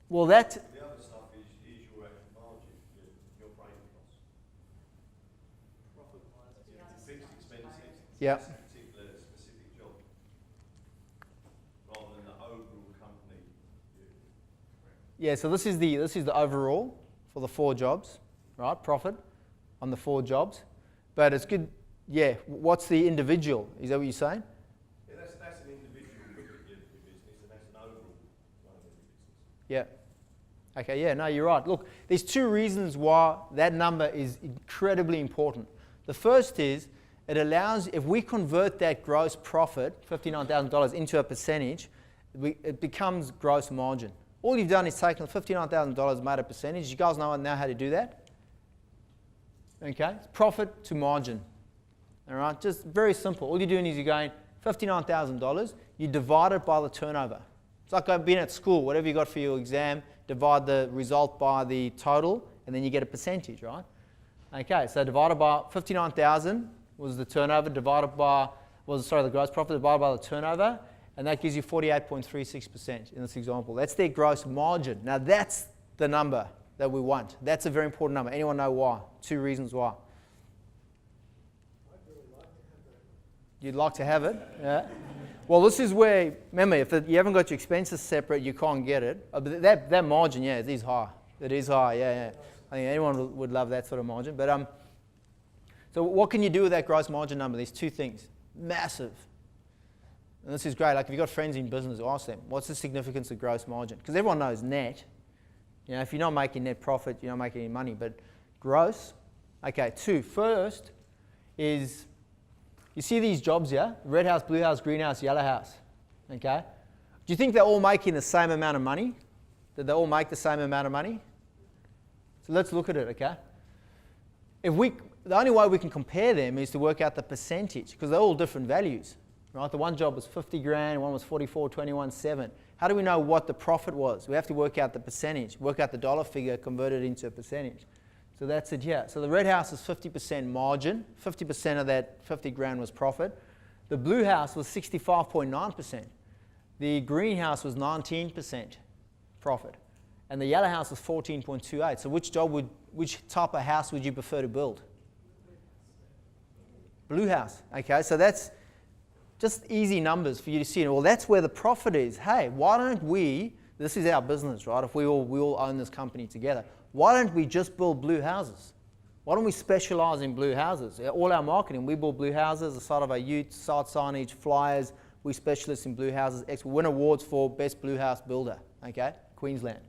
Well, that... The other stuff is your actual margin, your brain costs. Profit minus fixed expenses. Yeah. That's a particular specific job. Rather than the overall company. Yeah, so this is the overall for the 4 jobs, right? Profit on the 4 jobs. But it's good, yeah, what's the individual? Is that what you're saying? That's an individual with your business, and that's an overall one of your business. Yeah. Okay, yeah, no, you're right. Look, there's 2 reasons why that number is incredibly important. The first is it allows, if we convert that gross profit, $59,000, into a percentage, it becomes gross margin. All you've done is taken $59,000, made a percentage. You guys know how to do that? Okay, profit to margin. All right, just very simple. All you're doing is you're going $59,000, you divide it by the turnover. It's like being at school, whatever you got for your exam, divide the result by the total, and then you get a percentage, right? Okay, so divided by 59,000 was the turnover, the gross profit divided by the turnover, and that gives you 48.36% in this example. That's their gross margin. Now that's the number that we want. That's a very important number. Anyone know why? 2 reasons why. You'd like to have it? Yeah. Well, this is where, remember, if you haven't got your expenses separate, you can't get it. But that margin, yeah, it is high. It is high, yeah. I think anyone would love that sort of margin. But so what can you do with that gross margin number? There's 2 things. Massive. And this is great. Like if you've got friends in business, ask them, what's the significance of gross margin? Because everyone knows net. You know, if you're not making net profit, you're not making any money. But gross, okay, 2. First is, you see these jobs here? Red house, blue house, green house, yellow house. Okay? Do you think they're all making the same amount of money? Did they all make the same amount of money? So let's look at it, okay? The only way we can compare them is to work out the percentage, because they're all different values. Right? The one job was 50 grand, one was 44, 21, 7. How do we know what the profit was? We have to work out the percentage, work out the dollar figure, convert it into a percentage. So that's it here. So the red house is 50% margin. 50% of that 50 grand was profit. The blue house was 65.9%. The green house was 19% profit. And the yellow house was 14.28. So which type of house would you prefer to build? Blue house. Okay, so that's just easy numbers for you to see. Well, that's where the profit is. Hey, why don't we, this is our business, right? If we all own this company together, why don't we just build blue houses? Why don't we specialize in blue houses? All our marketing, we build blue houses, the side of our ute, site signage, flyers. We specialists in blue houses. We win awards for best blue house builder, okay? Queensland.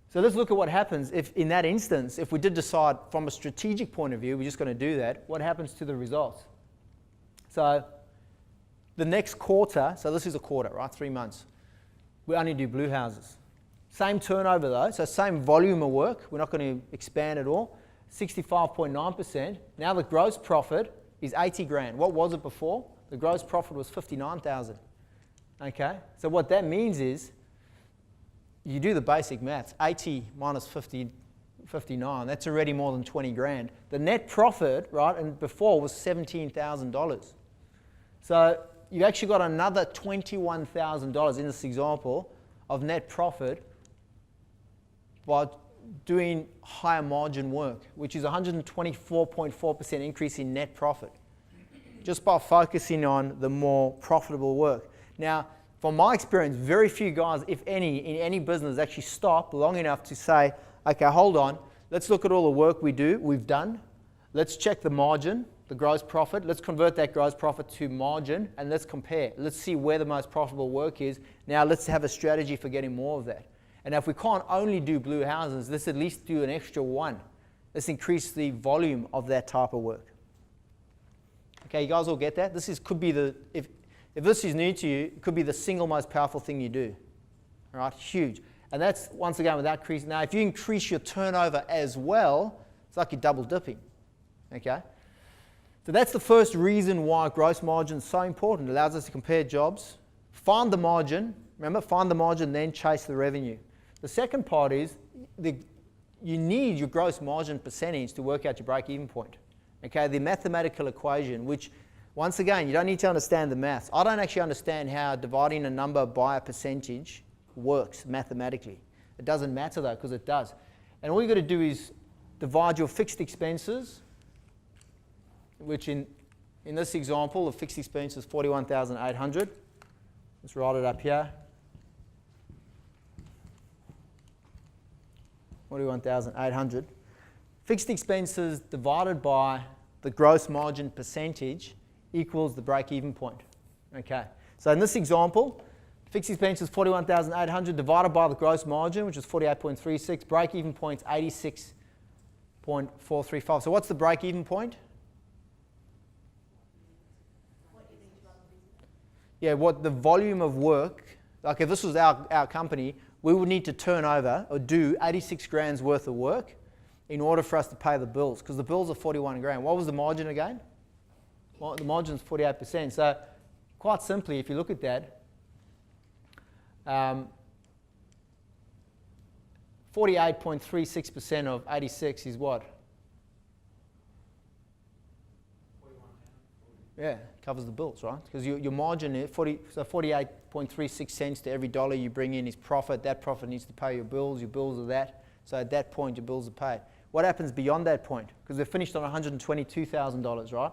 So let's look at what happens if, in that instance, if we did decide from a strategic point of view, we're just going to do that, what happens to the results? So the next quarter, so this is a quarter, right? 3 months. We only do blue houses. Same turnover though, so same volume of work. We're not going to expand at all. 65.9%. Now the gross profit is 80 grand. What was it before? The gross profit was 59,000. Okay, so what that means is, you do the basic maths, 80 minus 59, that's already more than 20 grand. The net profit, right, and before was $17,000. So you've actually got another $21,000 in this example of net profit by doing higher margin work, which is 124.4% increase in net profit, just by focusing on the more profitable work. Now, from my experience, very few guys, if any, in any business actually stop long enough to say, okay, hold on, let's look at all the work we've done. Let's check the margin, the gross profit. Let's convert that gross profit to margin and let's compare. Let's see where the most profitable work is. Now let's have a strategy for getting more of that. And if we can't only do blue houses, let's at least do an extra one. Let's increase the volume of that type of work. Okay, you guys all get that? This could be if this is new to you, it could be the single most powerful thing you do. All right, huge. And that's, once again, without increasing. Now, if you increase your turnover as well, it's like you're double dipping. Okay? So that's the first reason why gross margin is so important. It allows us to compare jobs, find the margin. Remember, find the margin, then chase the revenue. The second part is you need your gross margin percentage to work out your break-even point. Okay, the mathematical equation, which, once again, you don't need to understand the maths. I don't actually understand how dividing a number by a percentage works mathematically. It doesn't matter though, because it does. And all you've got to do is divide your fixed expenses, which in this example, the fixed expense is 41,800. Let's write it up here. 41,800. Fixed expenses divided by the gross margin percentage equals the break-even point. Okay, so in this example, fixed expenses 41,800 divided by the gross margin, which is 48.36. Break-even point 86.435. So what's the break-even point? Yeah, what the volume of work. Like if this was our company, we would need to turn over or do 86 grand's worth of work in order for us to pay the bills, because the bills are 41 grand. What was the margin again? Well, the margin is 48%. So quite simply, if you look at that, 48.36% of 86 is what? Yeah, covers the bills, right? Because your margin is 48.36 cents to every dollar you bring in is profit. That profit needs to pay your bills are that. So at that point, your bills are paid. What happens beyond that point? Because they're finished on $122,000, right?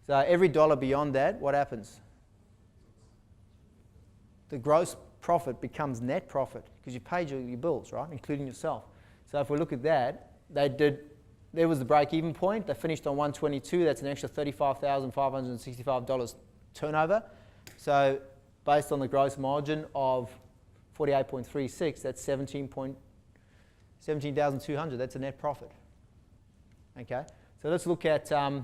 So every dollar beyond that, what happens? The gross profit becomes net profit because you paid your bills, right? Including yourself. So if we look at that, there was the break-even point. They finished on 122. That's an extra $35,565 turnover. So based on the gross margin of 48.36, that's 17,200. That's a net profit. Okay. So let's look at the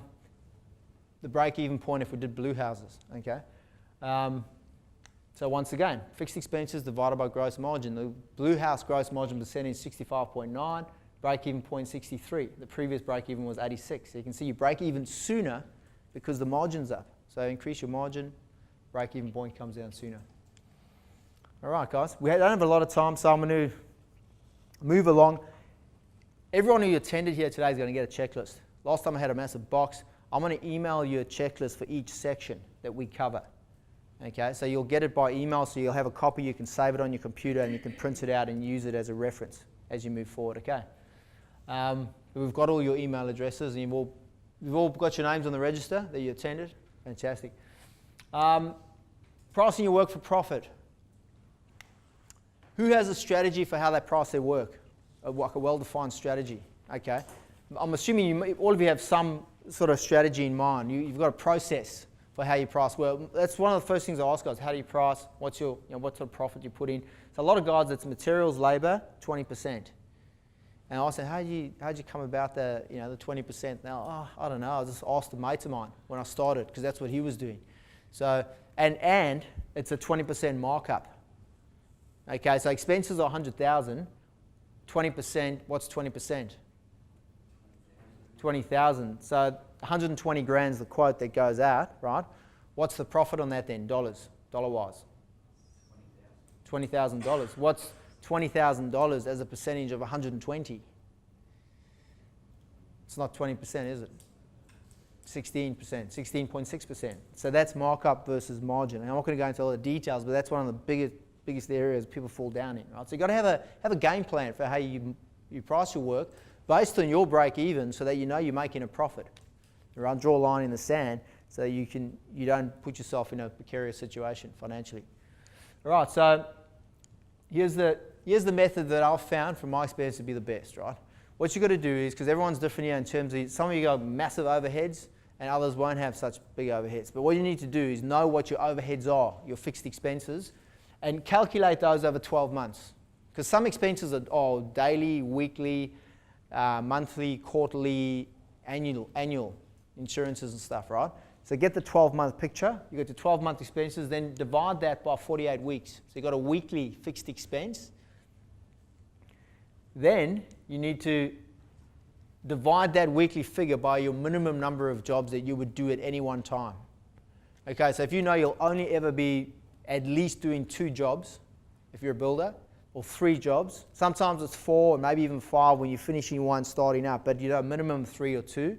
break-even point if we did blue houses. Okay. So once again, fixed expenses divided by gross margin. The blue house gross margin percentage is 65.9. Break-even point 63. The previous break-even was 86. So you can see you break even sooner because the margin's up. So increase your margin, break-even point comes down sooner. All right, guys. We don't have a lot of time, so I'm going to move along. everyone who attended here today is going to get a checklist. Last time I had a massive box. I'm going to email you a checklist for each section that we cover. Okay, so you'll get it by email, so you'll have a copy, you can save it on your computer and you can print it out and use it as a reference as you move forward, okay? We've got all your email addresses and you've all got your names on the register that you attended. Fantastic. Pricing your work for profit. Who has a strategy for how they price their work? Like a well-defined strategy, okay? I'm assuming all of you have some sort of strategy in mind. You've got a process for how you price. Well, that's one of the first things I ask guys. How do you price? What's your, what sort of profit you put in? So a lot of guys, it's materials, labor, 20%. And I said, how'd you come about the 20%? Now, I don't know. I just asked a mate of mine when I started because that's what he was doing. So, and it's a 20% markup. Okay, so expenses are 100,000. 20%, what's 20%? 20,000. So 120 grand's the quote that goes out, right? What's the profit on that then, dollar-wise? $20,000. What's $20,000 as a percentage of 120? It's not 20%, is it? 16%, 16.6%. So that's markup versus margin. And I'm not going to go into all the details, but that's one of the biggest areas people fall down in, right? So you've got to have a game plan for how you price your work based on your break even so that you know you're making a profit. Right? Draw a line in the sand so you don't put yourself in a precarious situation financially. All right, so here's the method that I've found from my experience to be the best, right? What you've got to do is, because everyone's different here in terms of, some of you got massive overheads and others won't have such big overheads. But what you need to do is know what your overheads are, your fixed expenses, and calculate those over 12 months. Because some expenses are daily, weekly, monthly, quarterly, annual insurances and stuff, right? So get the 12-month picture. You get the 12-month expenses, then divide that by 48 weeks. So you've got a weekly fixed expense. Then you need to divide that weekly figure by your minimum number of jobs that you would do at any one time. Okay, so if you know you'll only ever be at least doing 2 jobs, if you're a builder, or 3 jobs. Sometimes it's 4 and maybe even 5 when you're finishing one, starting up, but a minimum 3 or 2.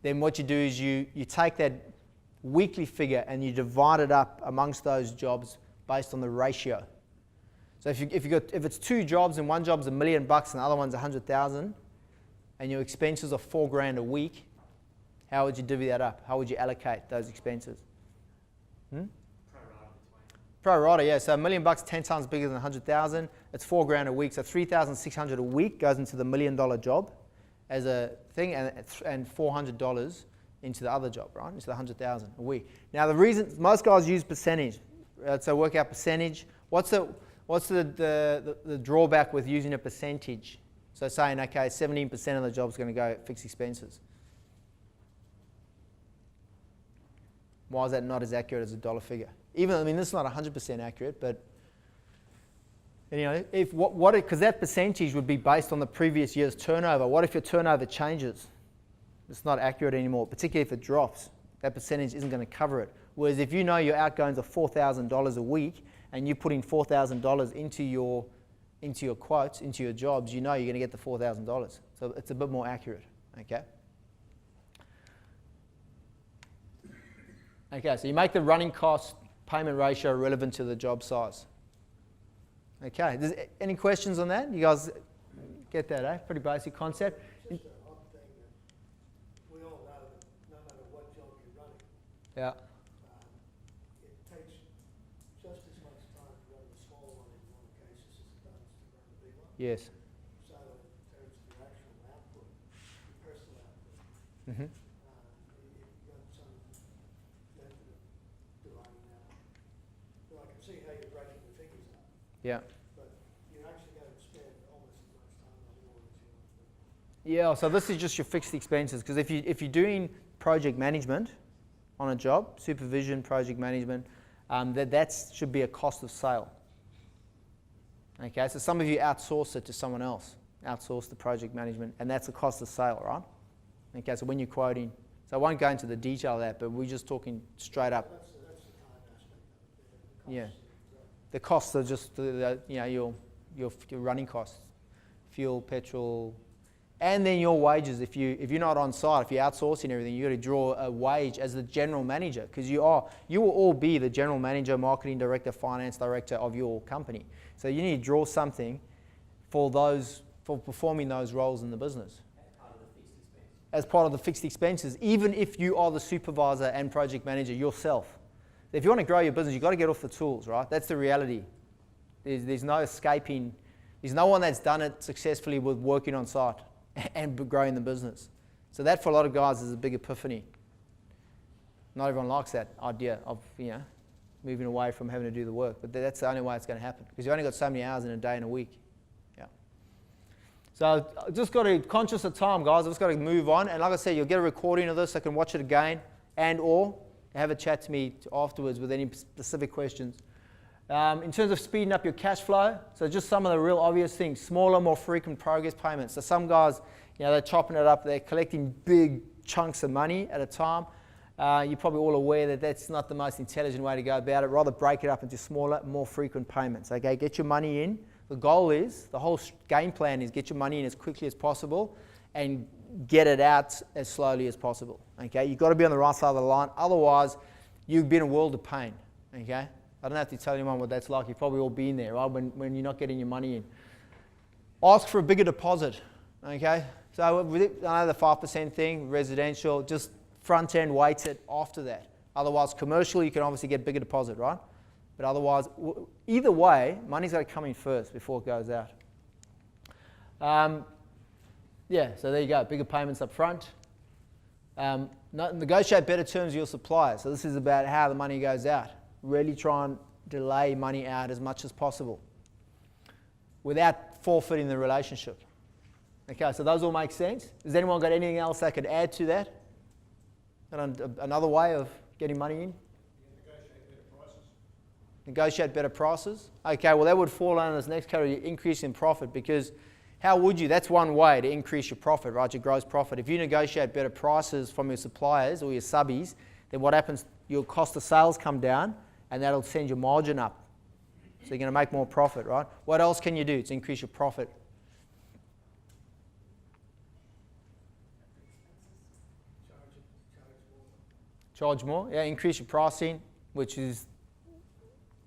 Then what you do is you take that weekly figure and you divide it up amongst those jobs based on the ratio. So if it's 2 jobs and one job's $1 million and the other one's 100,000, and your expenses are $4,000 a week, how would you divvy that up? How would you allocate those expenses? Pro rata, yeah. So $1 million, 10 times bigger than 100,000. It's $4,000 a week. So 3,600 a week goes into the $1 million job as a thing, and $400 into the other job, right? Into the 100,000 a week. Now the reason most guys use percentage, so work out percentage. What's the drawback with using a percentage? So saying, okay, 17% of the job is going to go fixed expenses. Why is that not as accurate as a dollar figure? This is not 100% accurate, but because that percentage would be based on the previous year's turnover. What if your turnover changes? It's not accurate anymore, particularly if it drops. That percentage isn't going to cover it. Whereas if you know your outgoings are $4,000 a week and you put in $4,000 into your quotes, into your jobs, you know you're going to get the $4,000. So it's a bit more accurate, okay? Okay, so you make the running cost payment ratio relevant to the job size. Okay, any questions on that? You guys get that, eh? Pretty basic concept. It's just an odd thing that we all know that no matter what job you're running, Yeah. it takes just as much time to run the small one in one case as it does to run the big one. Yes. So in terms of your actual output, your personal output, Mm-hmm. you've got some method of dividing that up. But I can see how you're breaking the figures up, Yeah. but you're actually going to spend almost as much time on the as you want to. Yeah, so this is just your fixed expenses, because if you're doing project management on a job, supervision, project management, that should be a cost of sale. Okay, so some of you outsource it to someone else, outsource the project management, and that's a cost of sale, right? Okay, so when you're quoting, so I won't go into the detail of that, but we're just talking straight up. That's the time aspect of it. Yeah. The costs are just your running costs, fuel, petrol, And then your wages, if you're not on site, if you're outsourcing everything, you've got to draw a wage as the general manager, because you will all be the general manager, marketing director, finance director of your company. So you need to draw something for performing those roles in the business. As part of the fixed expenses, even if you are the supervisor and project manager yourself. If you want to grow your business, you've got to get off the tools, right? That's the reality. There's no escaping. There's no one that's done it successfully with working on site and growing the business. So that for a lot of guys is a big epiphany. Not everyone likes that idea of, moving away from having to do the work, but that's the only way it's going to happen, because you've only got so many hours in a day and a week. Yeah. So I just got to be conscious of time, guys. I've just got to move on. And like I said, you'll get a recording of this. I can watch it again or have a chat to me afterwards with any specific questions. In terms of speeding up your cash flow, so just some of the real obvious things: smaller, more frequent progress payments. So some guys, they're chopping it up, they're collecting big chunks of money at a time. You're probably all aware that that's not the most intelligent way to go about it. Rather break it up into smaller, more frequent payments. Okay, get your money in. The goal is, the whole game plan is get your money in as quickly as possible and get it out as slowly as possible. Okay, you've got to be on the right side of the line. Otherwise, you've been in a world of pain. Okay. I don't have to tell anyone what that's like. You've probably all been there, right? When you're not getting your money in. Ask for a bigger deposit, okay? So I know the 5% thing, residential, just front end weights it after that. Otherwise, commercial, you can obviously get bigger deposit, right? But otherwise, either way, money's got to come in first before it goes out. So there you go, bigger payments up front. Negotiate better terms with your suppliers. So this is about how the money goes out. Really try and delay money out as much as possible without forfeiting the relationship. Okay, so those all make sense. Has anyone got anything else they could add to that? Another way of getting money in? Negotiate better prices. Okay, well that would fall under this next category, increase in profit, because how would you? That's one way to increase your profit, right? Your gross profit. If you negotiate better prices from your suppliers or your subbies, then what happens? Your cost of sales come down, and that'll send your margin up. So you're going to make more profit, right? What else can you do to increase your profit? Charge more. Yeah, increase your pricing, which is,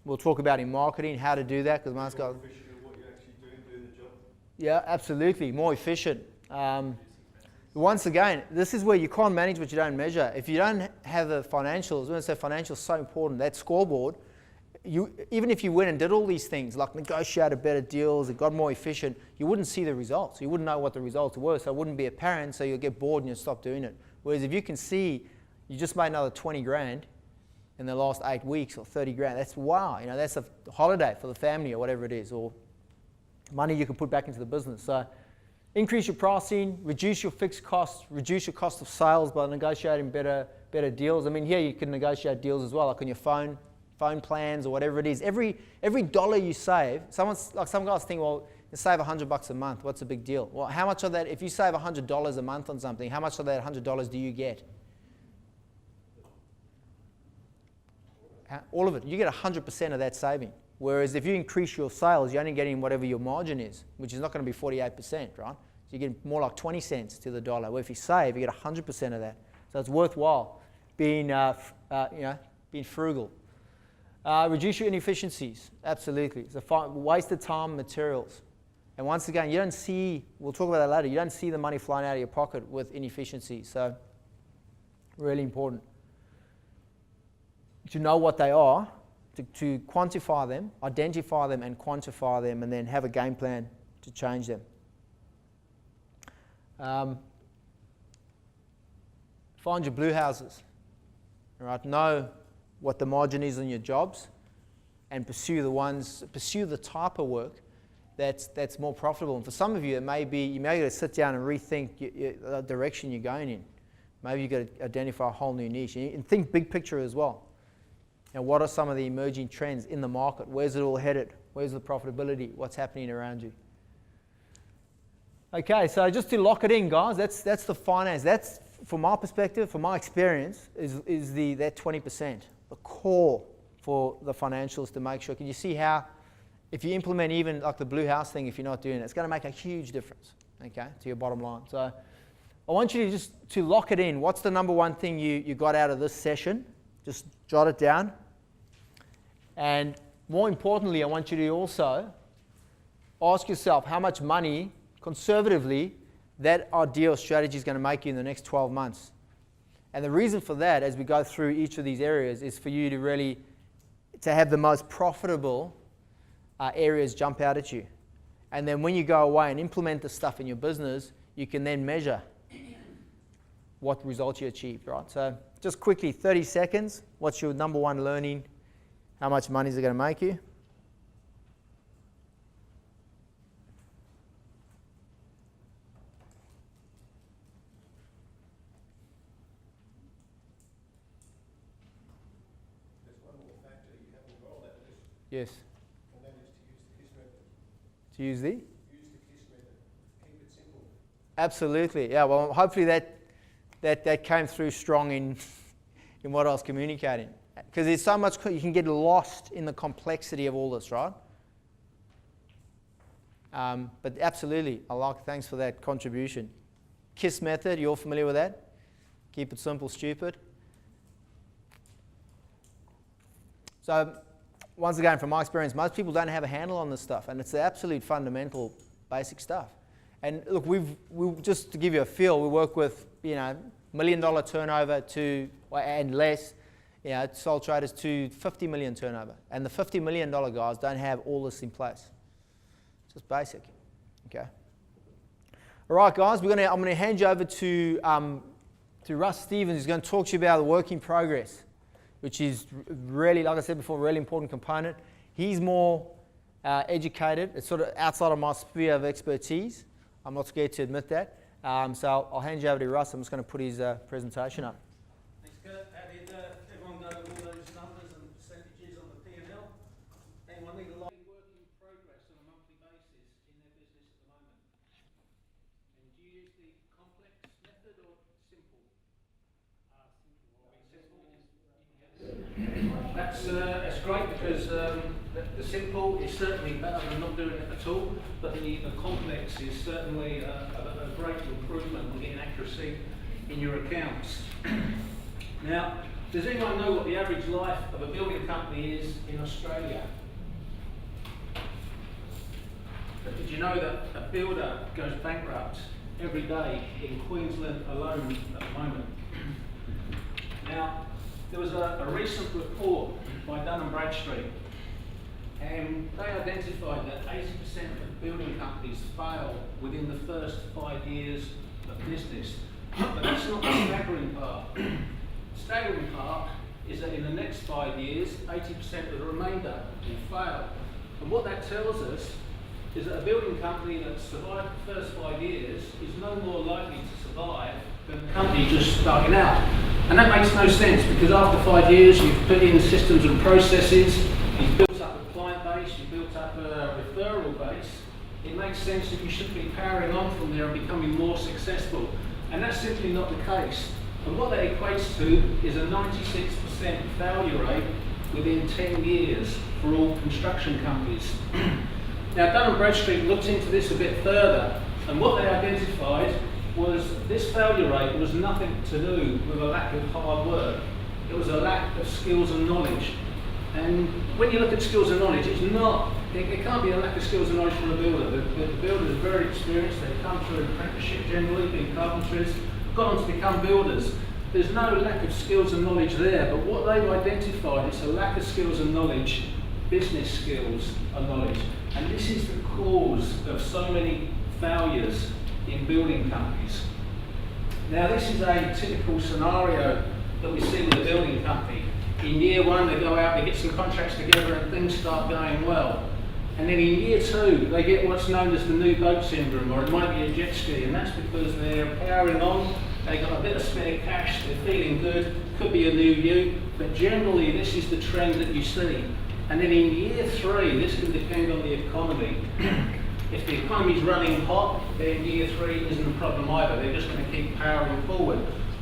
we'll talk about in marketing, how to do that, because most guys... More efficient at what you're actually doing the job. Yeah, absolutely, more efficient. Once again, this is where you can't manage what you don't measure. If you don't have the financials, when I say financials is so important, that scoreboard, even if you went and did all these things, like negotiated better deals, it got more efficient, you wouldn't see the results. You wouldn't know what the results were, so it wouldn't be apparent, so you'll get bored and you'll stop doing it. Whereas if you can see you just made another 20 grand in the last 8 weeks or 30 grand, that's wow, that's a holiday for the family or whatever it is, or money you can put back into the business. So increase your pricing, reduce your fixed costs, reduce your cost of sales by negotiating better deals. I mean, here you can negotiate deals as well, like on your phone plans or whatever it is. Every dollar you save, some guys think, well, you save $100 a month, what's a big deal? Well, how much of that, if you save $100 a month on something, how much of that $100 do you get? All of it. You get 100% of that saving. Whereas if you increase your sales, you're only getting whatever your margin is, which is not going to be 48%, right? So you get more like 20 cents to the dollar. Where if you save, you get 100% of that. So it's worthwhile being frugal. Reduce your inefficiencies, absolutely. So wasted time, materials. And once again, you don't see, we'll talk about that later, you don't see the money flying out of your pocket with inefficiencies. So really important to know what they are, to quantify them, identify them and quantify them, and then have a game plan to change them. Find your blue houses. All right, know what the margin is on your jobs, and pursue the type of work that's more profitable. And for some of you, it may be, you may got to sit down and rethink the direction you're going in. Maybe you've got to identify a whole new niche, and think big picture as well. And what are some of the emerging trends in the market? Where's it all headed? Where's the profitability? What's happening around you? Okay, so just to lock it in, guys, that's the finance. That's, from my perspective, from my experience, is that 20%, the core for the financials to make sure. Can you see how, if you implement even like the blue house thing, if you're not doing it, it's going to make a huge difference. okay, to your bottom line. So I want you to just to lock it in. What's the number one thing you got out of this session? Just jot it down. And more importantly, I want you to also ask yourself how much money, conservatively, that ideal strategy is going to make you in the next 12 months. And the reason for that, as we go through each of these areas, is for you to really to have the most profitable areas jump out at you. And then when you go away and implement the stuff in your business, you can then measure what results you achieved, right? So just quickly, 30 seconds. What's your number one learning? How much money is it going to make you? There's one more factor you haven't got on that list, Yes. and that is to use the KISS method. To use the? Use the KISS method. Keep it simple. Absolutely. Yeah, well, hopefully that came through strong in what I was communicating. Because there's so much, you can get lost in the complexity of all this, right? But absolutely, thanks for that contribution. KISS method, you're familiar with that? Keep it simple, stupid. So, once again, from my experience, most people don't have a handle on this stuff, and it's the absolute fundamental, basic stuff. And look, we just to give you a feel, we work with $1 million turnover to and less, sole traders to 50 million turnover, and the $50 million guys don't have all this in place. It's just basic, okay. All right, guys, I'm going to hand you over to Russ Stevens, who's going to talk to you about the work in progress, which is really, like I said before, a really important component. He's more educated. It's sort of outside of my sphere of expertise. I'm not scared to admit that. So I'll hand you over to Russ. I'm just going to put his presentation up. Thanks, Kurt. How did everyone go with all those numbers and percentages on the P&L? Anyone need a lot of work in progress on a monthly basis in their business at the moment? And do you use the complex method or simple? That's great because the simple is certainly better than not doing it at all, but the complex is certainly a great improvement on getting accuracy in your accounts. Now, does anyone know what the average life of a building company is in Australia? But did you know that a builder goes bankrupt every day in Queensland alone at the moment? Now, there was a recent report by Dun & Bradstreet, and they identified that 80% of building companies fail within the first 5 years of business. But that's not the staggering part. The staggering part is that in the next 5 years, 80% of the remainder will fail. And what that tells us is that a building company that survived the first 5 years is no more likely to survive than a company just starting out. And that makes no sense, because after 5 years you've put in systems and processes, you've built up a client base, you've built up a referral base. It makes sense that you should be powering on from there and becoming more successful. And that's simply not the case. And what that equates to is a 96% failure rate within 10 years for all construction companies. Now, Dun & Bradstreet looked into this a bit further, and what they identified was this failure rate was nothing to do with a lack of hard work. It was a lack of skills and knowledge. And when you look at skills and knowledge, it can't be a lack of skills and knowledge from a builder. The builders are very experienced. They come through an apprenticeship generally, being carpenters, gone on to become builders. There's no lack of skills and knowledge there, but what they've identified is a lack of skills and knowledge, business skills and knowledge. And this is the cause of so many failures in building companies. Now, this is a typical scenario that we see with a building company. In year one, they go out, they get some contracts together and things start going well. And then in year two, they get what's known as the new boat syndrome, or it might be a jet ski, and that's because they're powering on, they've got a bit of spare cash, they're feeling good, could be a new you, but generally this is the trend that you see. And then in year three, this can depend on the economy. If the economy's running hot, then year three isn't a problem either. They're just going to keep powering forward.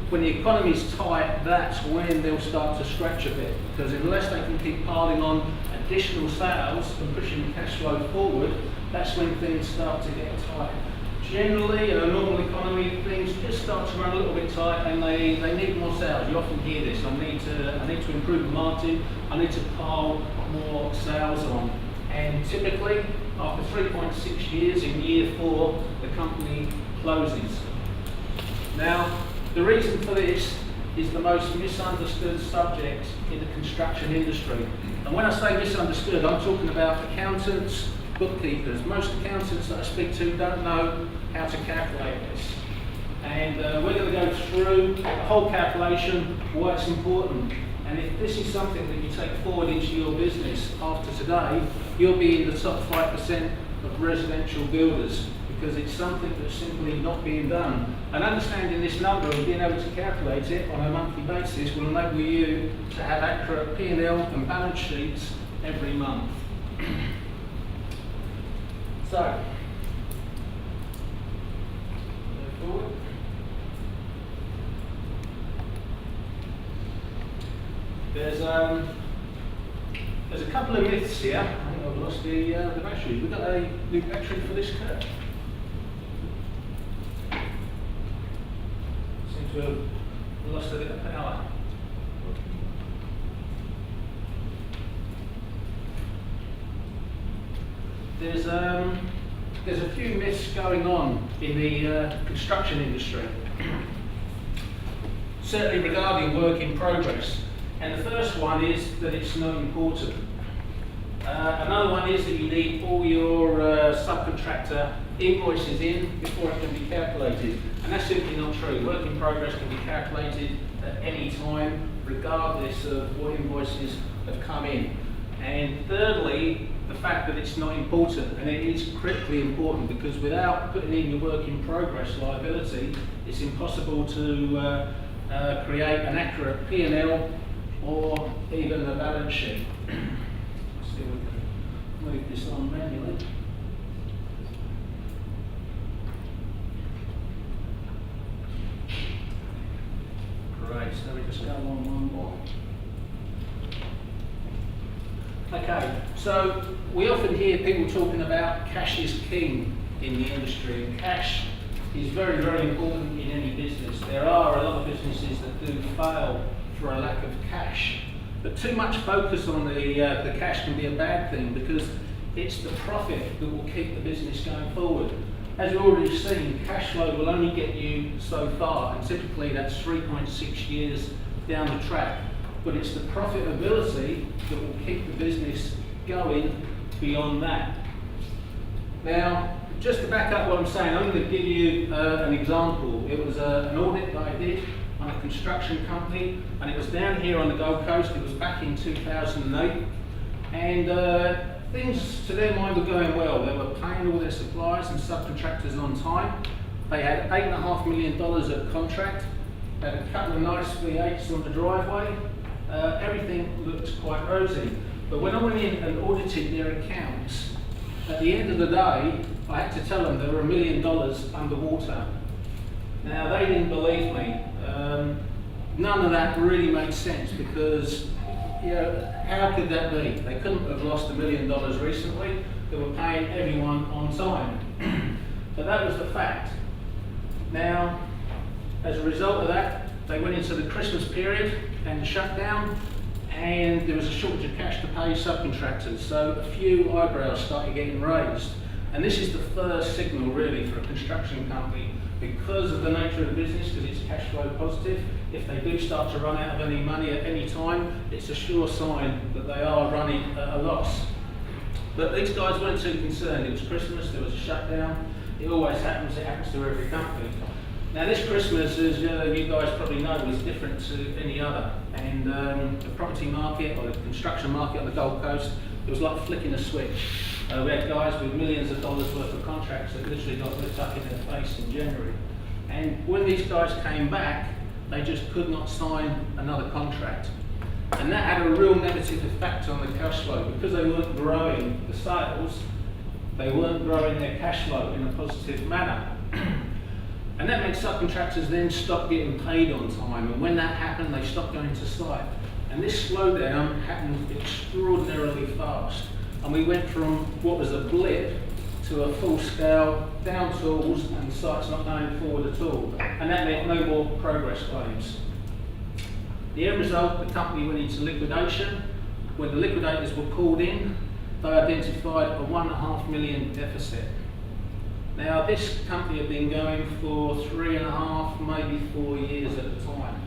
When the economy's tight, that's when they'll start to stretch a bit. Because unless they can keep piling on additional sales and pushing cash flow forward, that's when things start to get tight. generally, in a normal economy, things just start to run a little bit tight and they need more sales. You often hear this, I need to improve the margin, I need to pile more sales on. And typically, after 3.6 years, in year 4, the company closes. Now, the reason for this is the most misunderstood subject in the construction industry. And when I say misunderstood, I'm talking about accountants, bookkeepers. Most accountants that I speak to don't know how to calculate this. And we're going to go through the whole calculation, why it's important. And if this is something that you take forward into your business after today, you'll be in the top 5% of residential builders, because it's something that's simply not being done. And understanding this number and being able to calculate it on a monthly basis will enable you to have accurate P&L and balance sheets every month. So, go forward. There's a couple of myths here. I think I've lost the battery. We've got a new battery for this curve. Seem to have lost a bit of power. There's a few myths going on in the construction industry, certainly regarding work in progress. And the first one is that it's not important. Another one is that you need all your subcontractor invoices in before it can be calculated. And that's simply not true. Work in progress can be calculated at any time, regardless of what invoices have come in. And thirdly, the fact that it's not important, and it is critically important, because without putting in your work in progress liability, it's impossible to create an accurate P&L or even a balance sheet. Let's see if we can move this on manually. Great, so we just go on one more. Okay, so we often hear people talking about cash is king in the industry, and cash is very, very important in any business. There are a lot of businesses that do fail for a lack of cash, but too much focus on the cash can be a bad thing, because it's the profit that will keep the business going forward. As you've already seen, cash flow will only get you so far, and typically that's 3.6 years down the track. But it's the profitability that will keep the business going beyond that. Now, just to back up what I'm saying, I'm going to give you an example. It was an audit that I did on a construction company, and it was down here on the Gold Coast. It was back in 2008, and things to their mind were going well. They were paying all their suppliers and subcontractors on time. They had $8.5 million of contract. They had a couple of nice V8s on the driveway. Everything looked quite rosy. But when I went in and audited their accounts, at the end of the day, I had to tell them they were $1 million underwater. Now, they didn't believe me. None of that really made sense, because, you know, how could that be? They couldn't have lost $1 million recently. They were paying everyone on time. But that was the fact. Now, as a result of that, they went into the Christmas period and the shutdown, and there was a shortage of cash to pay subcontractors. So a few eyebrows started getting raised. And this is the first signal, really, for a construction company, because of the nature of the business, because it's cash flow positive. If they do start to run out of any money at any time, it's a sure sign that they are running at a loss. But these guys weren't too concerned. It was Christmas, there was a shutdown. It always happens, it happens to every company. Now this Christmas, as you guys probably know, was different to any other. And the property market, or the construction market on the Gold Coast, it was like flicking a switch. We had guys with millions of dollars worth of contracts that literally got lit up in their face in January. And when these guys came back, they just could not sign another contract. And that had a real negative effect on the cash flow, because they weren't growing the sales, they weren't growing their cash flow in a positive manner. And that made subcontractors then stop getting paid on time. And when that happened, they stopped going to site. And this slowdown happened extraordinarily fast. And we went from what was a blip to a full scale, down tools, and the site's not going forward at all. And that meant no more progress claims. The end result, the company went into liquidation. When the liquidators were called in, they identified a $1.5 million deficit. Now, this company had been going for 3.5, maybe 4 years at the time.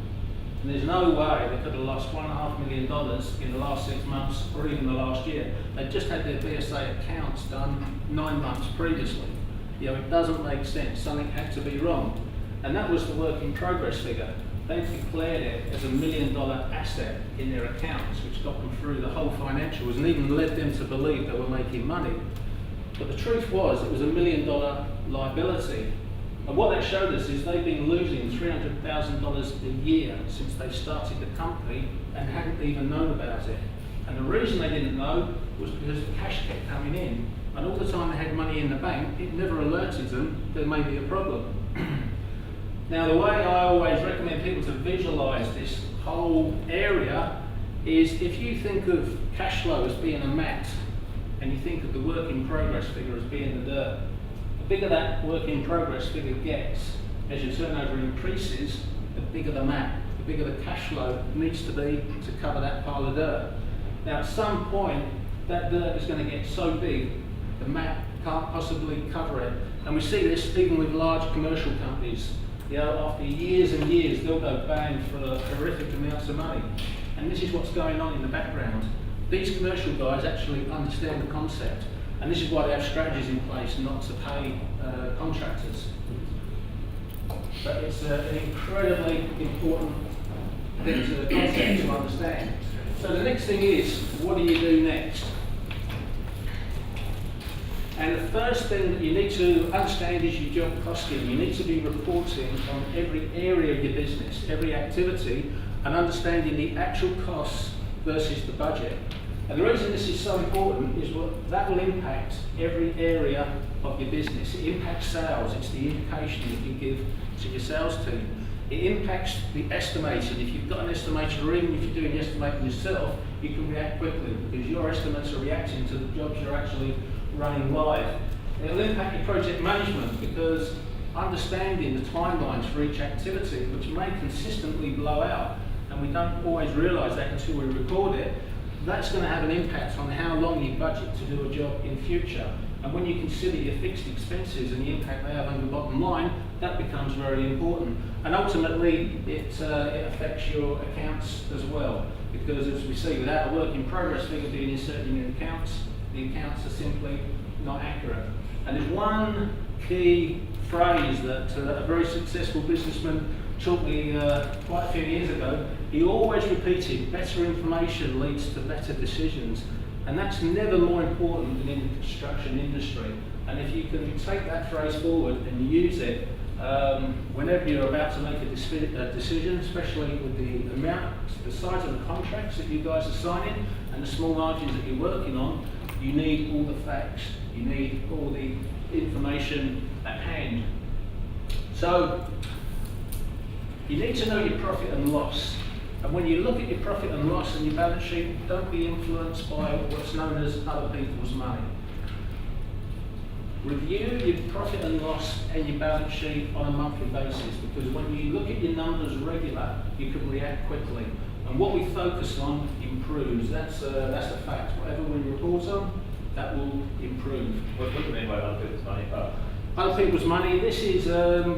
And there's no way they could have lost $1.5 million in the last 6 months or even the last year. They just had their BSA accounts done 9 months previously. You know, it doesn't make sense. Something had to be wrong. And that was the work in progress figure. They declared it as $1 million asset in their accounts, which got them through the whole financials and even led them to believe they were making money. But the truth was, it was $1 million liability. And what that showed us is they've been losing $300,000 a year since they started the company and hadn't even known about it. And the reason they didn't know was because the cash kept coming in. And all the time they had money in the bank, it never alerted them there may be a problem. Now, the way I always recommend people to visualize this whole area is if you think of cash flow as being a mat and you think of the work in progress figure as being the dirt, the bigger that work in progress figure gets, as your turnover increases, the bigger the mat, the bigger the cash flow needs to be to cover that pile of dirt. Now, at some point, that dirt is going to get so big, the mat can't possibly cover it. And we see this even with large commercial companies. You know, after years and years, they'll go bang for horrific amounts of money. And this is what's going on in the background. These commercial guys actually understand the concept. And this is why they have strategies in place not to pay contractors. But it's an incredibly important thing to the concept to understand. So the next thing is, what do you do next? And the first thing that you need to understand is your job costing. You need to be reporting on every area of your business, every activity, and understanding the actual costs versus the budget. And the reason this is so important is that will impact every area of your business. It impacts sales. It's the indication that you give to your sales team. It impacts the estimating. If you've got an estimator, or even if you're doing the estimating yourself, you can react quickly because your estimates are reacting to the jobs you're actually running live. It'll impact your project management because understanding the timelines for each activity, which may consistently blow out, and we don't always realise that until we record it, that's going to have an impact on how long you budget to do a job in future. And when you consider your fixed expenses and the impact they have on your bottom line, that becomes very important. And ultimately, it affects your accounts as well, because as we see, without a work in progress figure being inserted in your accounts, the accounts are simply not accurate. And there's one key phrase that a very successful businessman taught me quite a few years ago. He always repeated, better information leads to better decisions. And that's never more important than in the construction industry. And if you can take that phrase forward and use it whenever you're about to make a decision, especially with the amount, the size of the contracts that you guys are signing and the small margins that you're working on, you need all the facts. You need all the information at hand. So you need to know your profit and loss. And when you look at your profit and loss and your balance sheet, don't be influenced by what's known as other people's money. Review your profit and loss and your balance sheet on a monthly basis, because when you look at your numbers regular, you can react quickly. And what we focus on improves. That's a fact. Whatever we report on, that will improve. What do you mean by other people's money? Other people's money, this is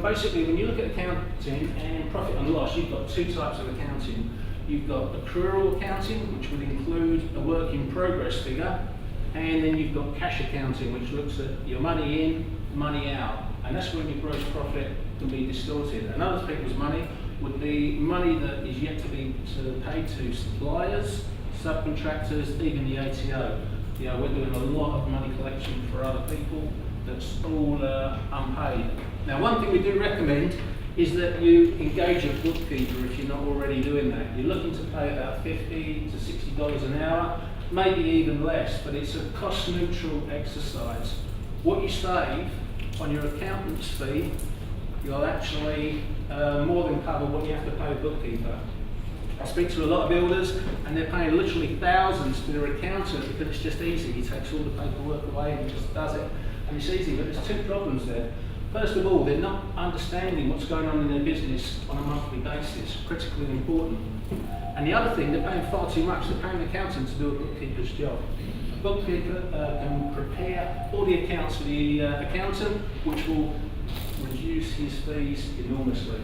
basically when you look at accounting and profit and loss, you've got two types of accounting. You've got accrual accounting, which would include a work in progress figure, and then you've got cash accounting, which looks at your money in, money out. And that's when your gross profit can be distorted. And other people's money would be money that is yet to be paid to suppliers, subcontractors, even the ATO. You know, we're doing a lot of money collection for other people that's all unpaid. Now, one thing we do recommend is that you engage a bookkeeper if you're not already doing that. You're looking to pay about $50 to $60 an hour, maybe even less, but it's a cost-neutral exercise. What you save on your accountant's fee, you'll actually more than cover what you have to pay a bookkeeper. I speak to a lot of builders and they're paying literally thousands to their accountant because it's just easy. He takes all the paperwork away and just does it. and it's easy, but there's two problems there. First of all, they're not understanding what's going on in their business on a monthly basis, critically important. And the other thing, they're paying far too much. They're paying an accountant to do a bookkeeper's job. A bookkeeper can prepare all the accounts for the accountant, which will reduce his fees enormously.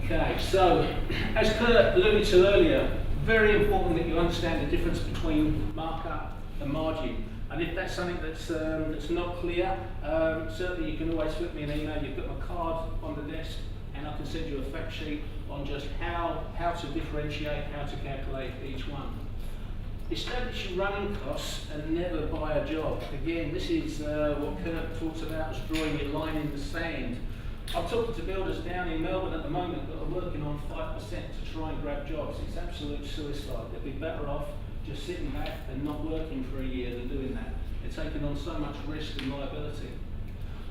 Okay, so as Kurt alluded to earlier, very important that you understand the difference between markup and margin. And if that's something that's not clear, certainly you can always flip me an email. You've got my card on the desk, and I can send you a fact sheet on just how to differentiate, how to calculate each one. Establish your running costs and never buy a job. Again, this is what Kurt talks about as drawing your line in the sand. I'm talking to builders down in Melbourne at the moment that are working on 5% to try and grab jobs. It's absolute suicide. They'd be better off just sitting back and not working for a year than doing that. They're taking on so much risk and liability.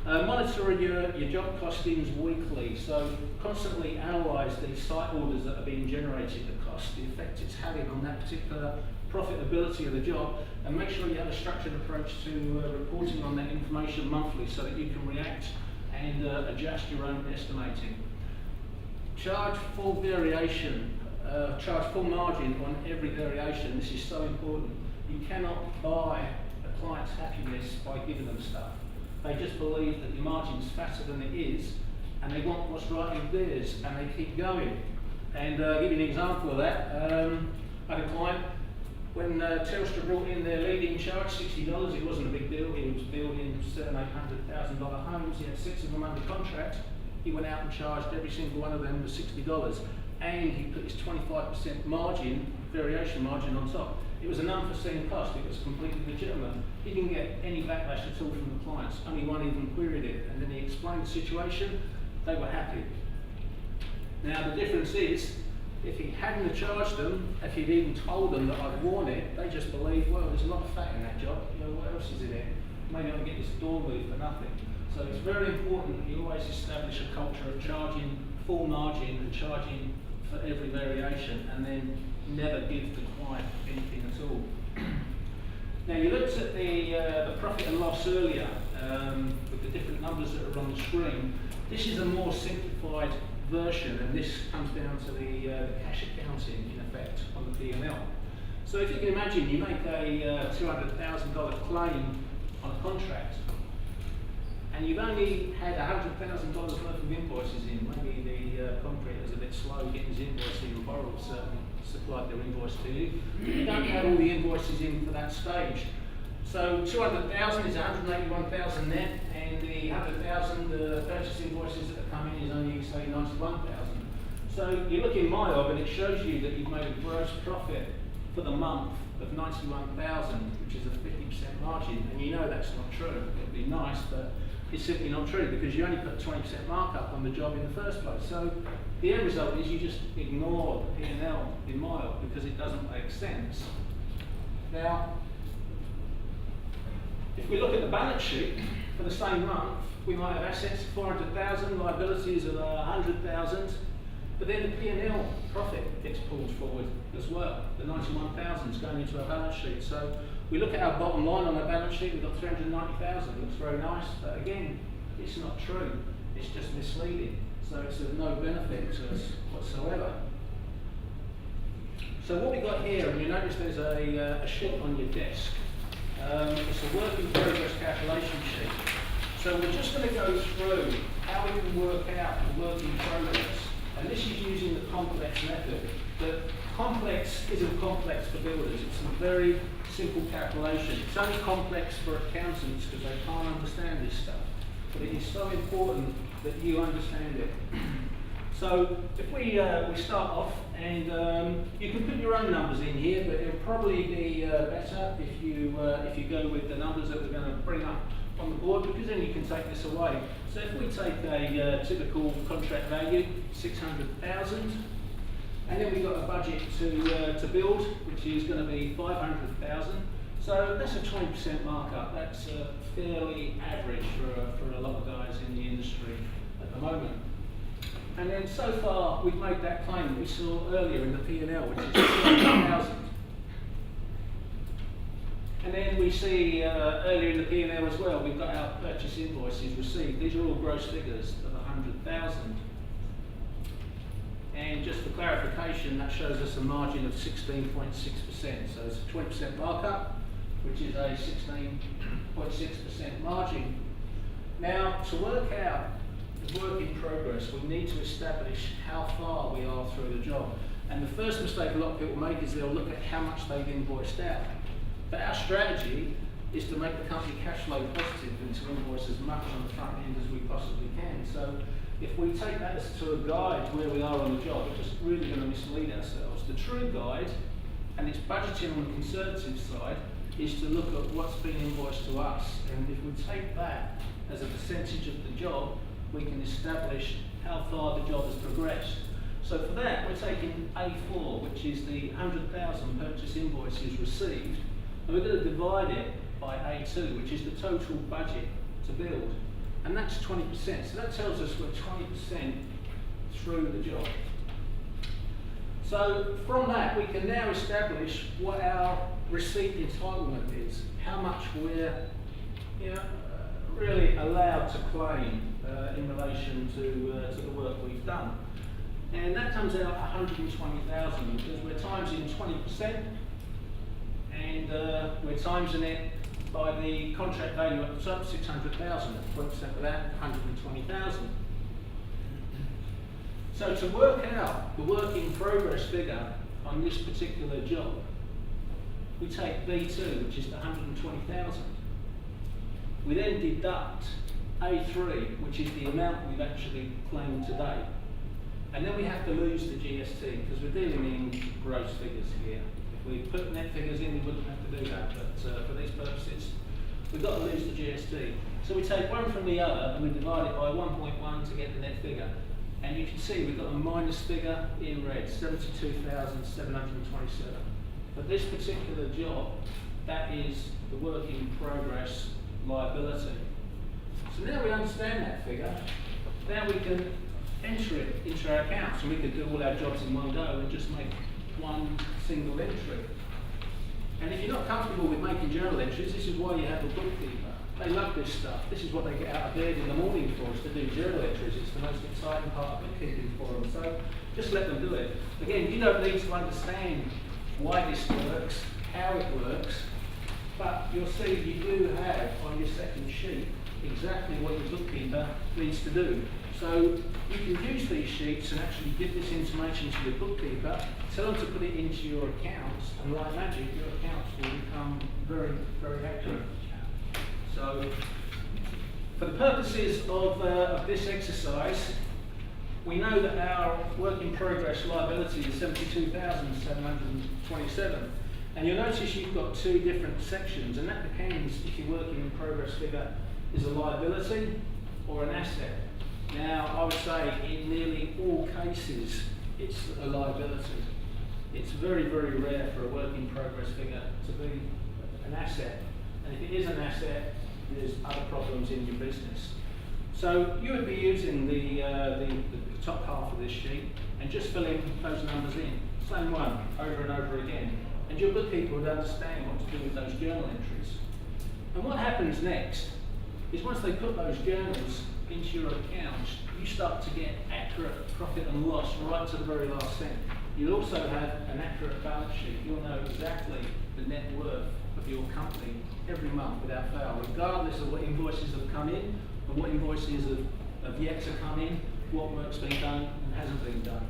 Monitor your job costings weekly, so constantly analyse the site orders that are being generated, the cost, the effect it's having on that particular profitability of the job, and make sure you have a structured approach to reporting on that information monthly so that you can react and adjust your own estimating. Charge full variation, charge full margin on every variation. This is so important. You cannot buy a client's happiness by giving them stuff. They just believe that your margin's fatter than it is, and they want what's right in theirs, and they keep going. And give you an example of that. I had a client, when Telstra brought in their leading charge, $60, it wasn't a big deal. He was building $700,000, $800,000 homes. He had 6 of them under contract. He went out and charged every single one of them with $60, and he put his 25% margin, variation margin on top. It was an unforeseen cost. It was completely legitimate. He didn't get any backlash at all from the clients. Only one even queried it, and then he explained the situation. They were happy. Now the difference is, if he hadn't charged them, if he'd even told them that I'd worn it, they just believe, well, there's a lot of fat in that job. You know, what else is in it? Maybe I'll get this door moved for nothing. So it's very important that you always establish a culture of charging full margin and charging for every variation, and then never give the client anything at all. Now you looked at the profit and loss earlier with the different numbers that are on the screen. This is a more simplified version, and this comes down to the cash accounting in effect on the P&L. So if you can imagine, you make a $200,000 claim on a contract, and you've only had $100,000 worth of invoices in. Maybe the contractor is a bit slow getting his invoice in, or borrower certainly supplied their invoice to you. You don't have all the invoices in for that stage. So 200,000 is 181,000 net, and the 100,000 purchase invoices that are coming is only, say, 91,000. So you look in MyOb and it shows you that you've made a gross profit for the month of 91,000, which is a 50% margin, and you know that's not true. It'd be nice, but it's simply not true because you only put 20% markup on the job in the first place. So the end result is you just ignore the P&L in MyOb because it doesn't make sense. Now, if we look at the balance sheet for the same month, we might have assets of 400,000, liabilities of 100,000, but then the P&L profit gets pulled forward as well. The 91,000 is going into our balance sheet. So we look at our bottom line on our balance sheet, we've got 390,000. Looks very nice, but again, it's not true. It's just misleading. So it's of no benefit to us whatsoever. So what we got here, and you notice there's a sheet on your desk. It's a work in progress calculation sheet. So we're just going to go through how we can work out the work in progress. And this is using the complex method. The complex isn't complex for builders. It's a very simple calculation. It's only complex for accountants because they can't understand this stuff. But it is so important that you understand it. So if we start off, and you can put your own numbers in here, but it will probably be better if you go with the numbers that we're going to bring up on the board, because then you can take this away. So if we take a typical contract value, 600,000, and then we've got a budget to build, which is going to be 500,000. So that's a 20% markup. That's fairly average for a lot of guys in the industry at the moment. And then so far we've made that claim that we saw earlier in the P&L, which is 200,000. And then we see earlier in the P&L as well, we've got our purchase invoices received. These are all gross figures of 100,000. And just for clarification, that shows us a margin of 16.6%. So it's a 20% markup, which is a 16.6% margin. Now, to work out the work in progress, we need to establish how far we are through the job. And the first mistake a lot of people make is they'll look at how much they've invoiced out. But our strategy is to make the company cash flow positive and to invoice as much on the front end as we possibly can. So if we take that as to a guide where we are on the job, we're just really going to mislead ourselves. The true guide, and it's budgeting on the conservative side, is to look at what's been invoiced to us. And if we take that as a percentage of the job, we can establish how far the job has progressed. So for that, we're taking A4, which is the 100,000 purchase invoices received, and we're going to divide it by A2, which is the total budget to build. And that's 20%. So that tells us we're 20% through the job. So from that, we can now establish what our receipt entitlement is, how much we're really allowed to claim in relation to the work we've done. And that comes out 120,000 because we're timesing 20%, and we're timesing it by the contract value at the top, 600,000. 20% of that, 120,000. So to work out the work in progress figure on this particular job, we take B2, which is the 120,000. We then deduct A3, which is the amount we've actually claimed today. And then we have to lose the GST, because we're dealing in gross figures here. If we put net figures in, we wouldn't have to do that, but for these purposes, we've got to lose the GST. So we take one from the other, and we divide it by 1.1 to get the net figure. And you can see we've got a minus figure in red, 72,727. For this particular job, that is the work in progress liability. So now we understand that figure, now we can enter it into our accounts, and we could do all our jobs in one go and just make one single entry. And if you're not comfortable with making journal entries, this is why you have a bookkeeper. They love this stuff. This is what they get out of bed in the morning for, is to do journal entries. It's the most exciting part of bookkeeping for them. So just let them do it. Again, you don't need to understand why this works, how it works, but you'll see you do have on your second sheet exactly what your bookkeeper needs to do. So you can use these sheets and actually give this information to your bookkeeper, tell them to put it into your accounts, and like magic, your accounts will become very, very accurate. So for the purposes of this exercise, we know that our work in progress liability is 72,727. And you'll notice you've got two different sections, and that depends if your working in progress figure is a liability or an asset. Now, I would say in nearly all cases, it's a liability. It's very, very rare for a work in progress figure to be an asset. And if it is an asset, there's other problems in your business. So you would be using the top half of this sheet and just filling those numbers in. Same one, over and over again. And your bookkeeper would understand what to do with those journal entries. And what happens next is once they put those journals into your accounts, you start to get accurate profit and loss right to the very last cent. You'll also have an accurate balance sheet. You'll know exactly the net worth of your company every month without fail, regardless of what invoices have come in and what invoices have yet to come in, what work's been done and hasn't been done.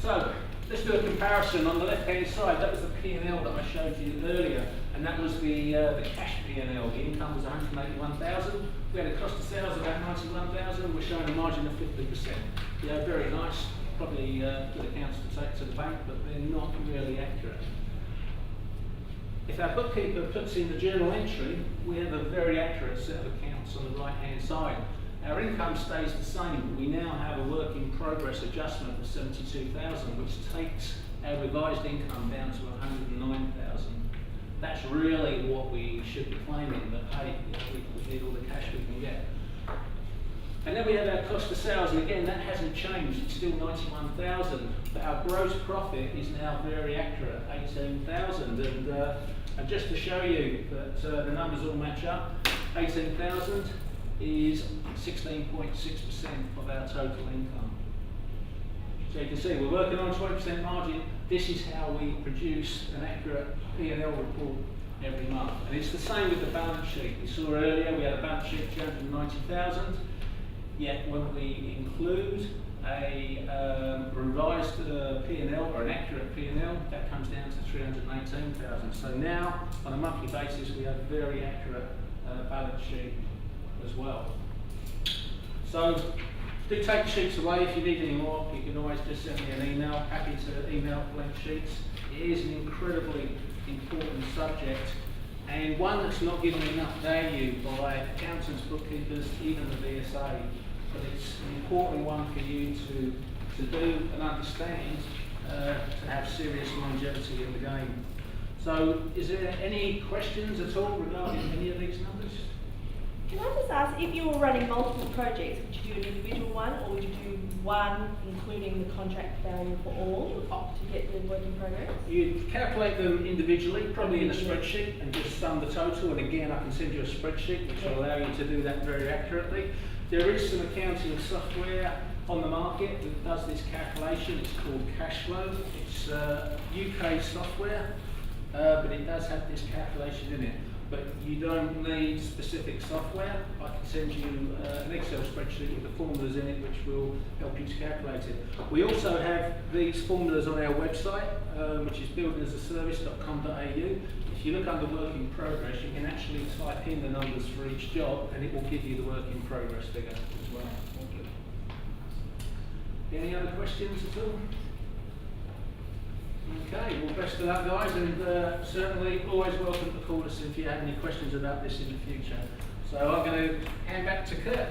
So let's do a comparison on the left-hand side. That was the P&L that I showed you earlier, and that was the cash P&L. The income was 181,000. We had a cost of sales of about 91,000. We're showing a margin of 50%. Yeah, very nice. Probably good accounts to take to the bank, but they're not really accurate. If our bookkeeper puts in the journal entry, we have a very accurate set of accounts on the right-hand side. Our income stays the same, but we now have a work in progress adjustment of 72,000, which takes our revised income down to 109,000. That's really what we should be claiming, but hey, we need all the cash we can get. And then we have our cost of sales, and again, that hasn't changed. It's still 91,000, but our gross profit is now very accurate, 18,000. And just to show you that the numbers all match up, 18,000 is 16.6% of our total income. So you can see we're working on 20% margin. This is how we produce an accurate P&L report every month. And it's the same with the balance sheet. We saw earlier we had a balance sheet of 290,000. Yet when we include a revised P&L or an accurate P&L, that comes down to 318,000. So now, on a monthly basis, we have a very accurate balance sheet as well. So do take the sheets away. If you need any more, you can always just send me an email. Happy to email blank sheets. It is an incredibly important subject, and one that's not given enough value by accountants, bookkeepers, even the VSA. But it's an important one for you to do and understand to have serious longevity in the game. So, is there any questions at all regarding any of these numbers? Can I just ask, if you were running multiple projects, would you do an individual one, or would you do one including the contract value for all to get the work in progress? You'd calculate them individually, probably in a spreadsheet, and just sum the total. And again, I can send you a spreadsheet which will allow you to do that very accurately. There is some accounting software on the market that does this calculation. It's called Cashflow. It's UK software, but it does have this calculation in it. But you don't need specific software. I can send you an Excel spreadsheet with the formulas in it which will help you to calculate it. We also have these formulas on our website, which is buildingasaservice.com.au. If you look under work in progress, you can actually type in the numbers for each job and it will give you the work in progress figure as well. Any other questions at all? Okay, well, best of luck, guys, and certainly always welcome to call us if you have any questions about this in the future. So I'm going to hand back to Kurt.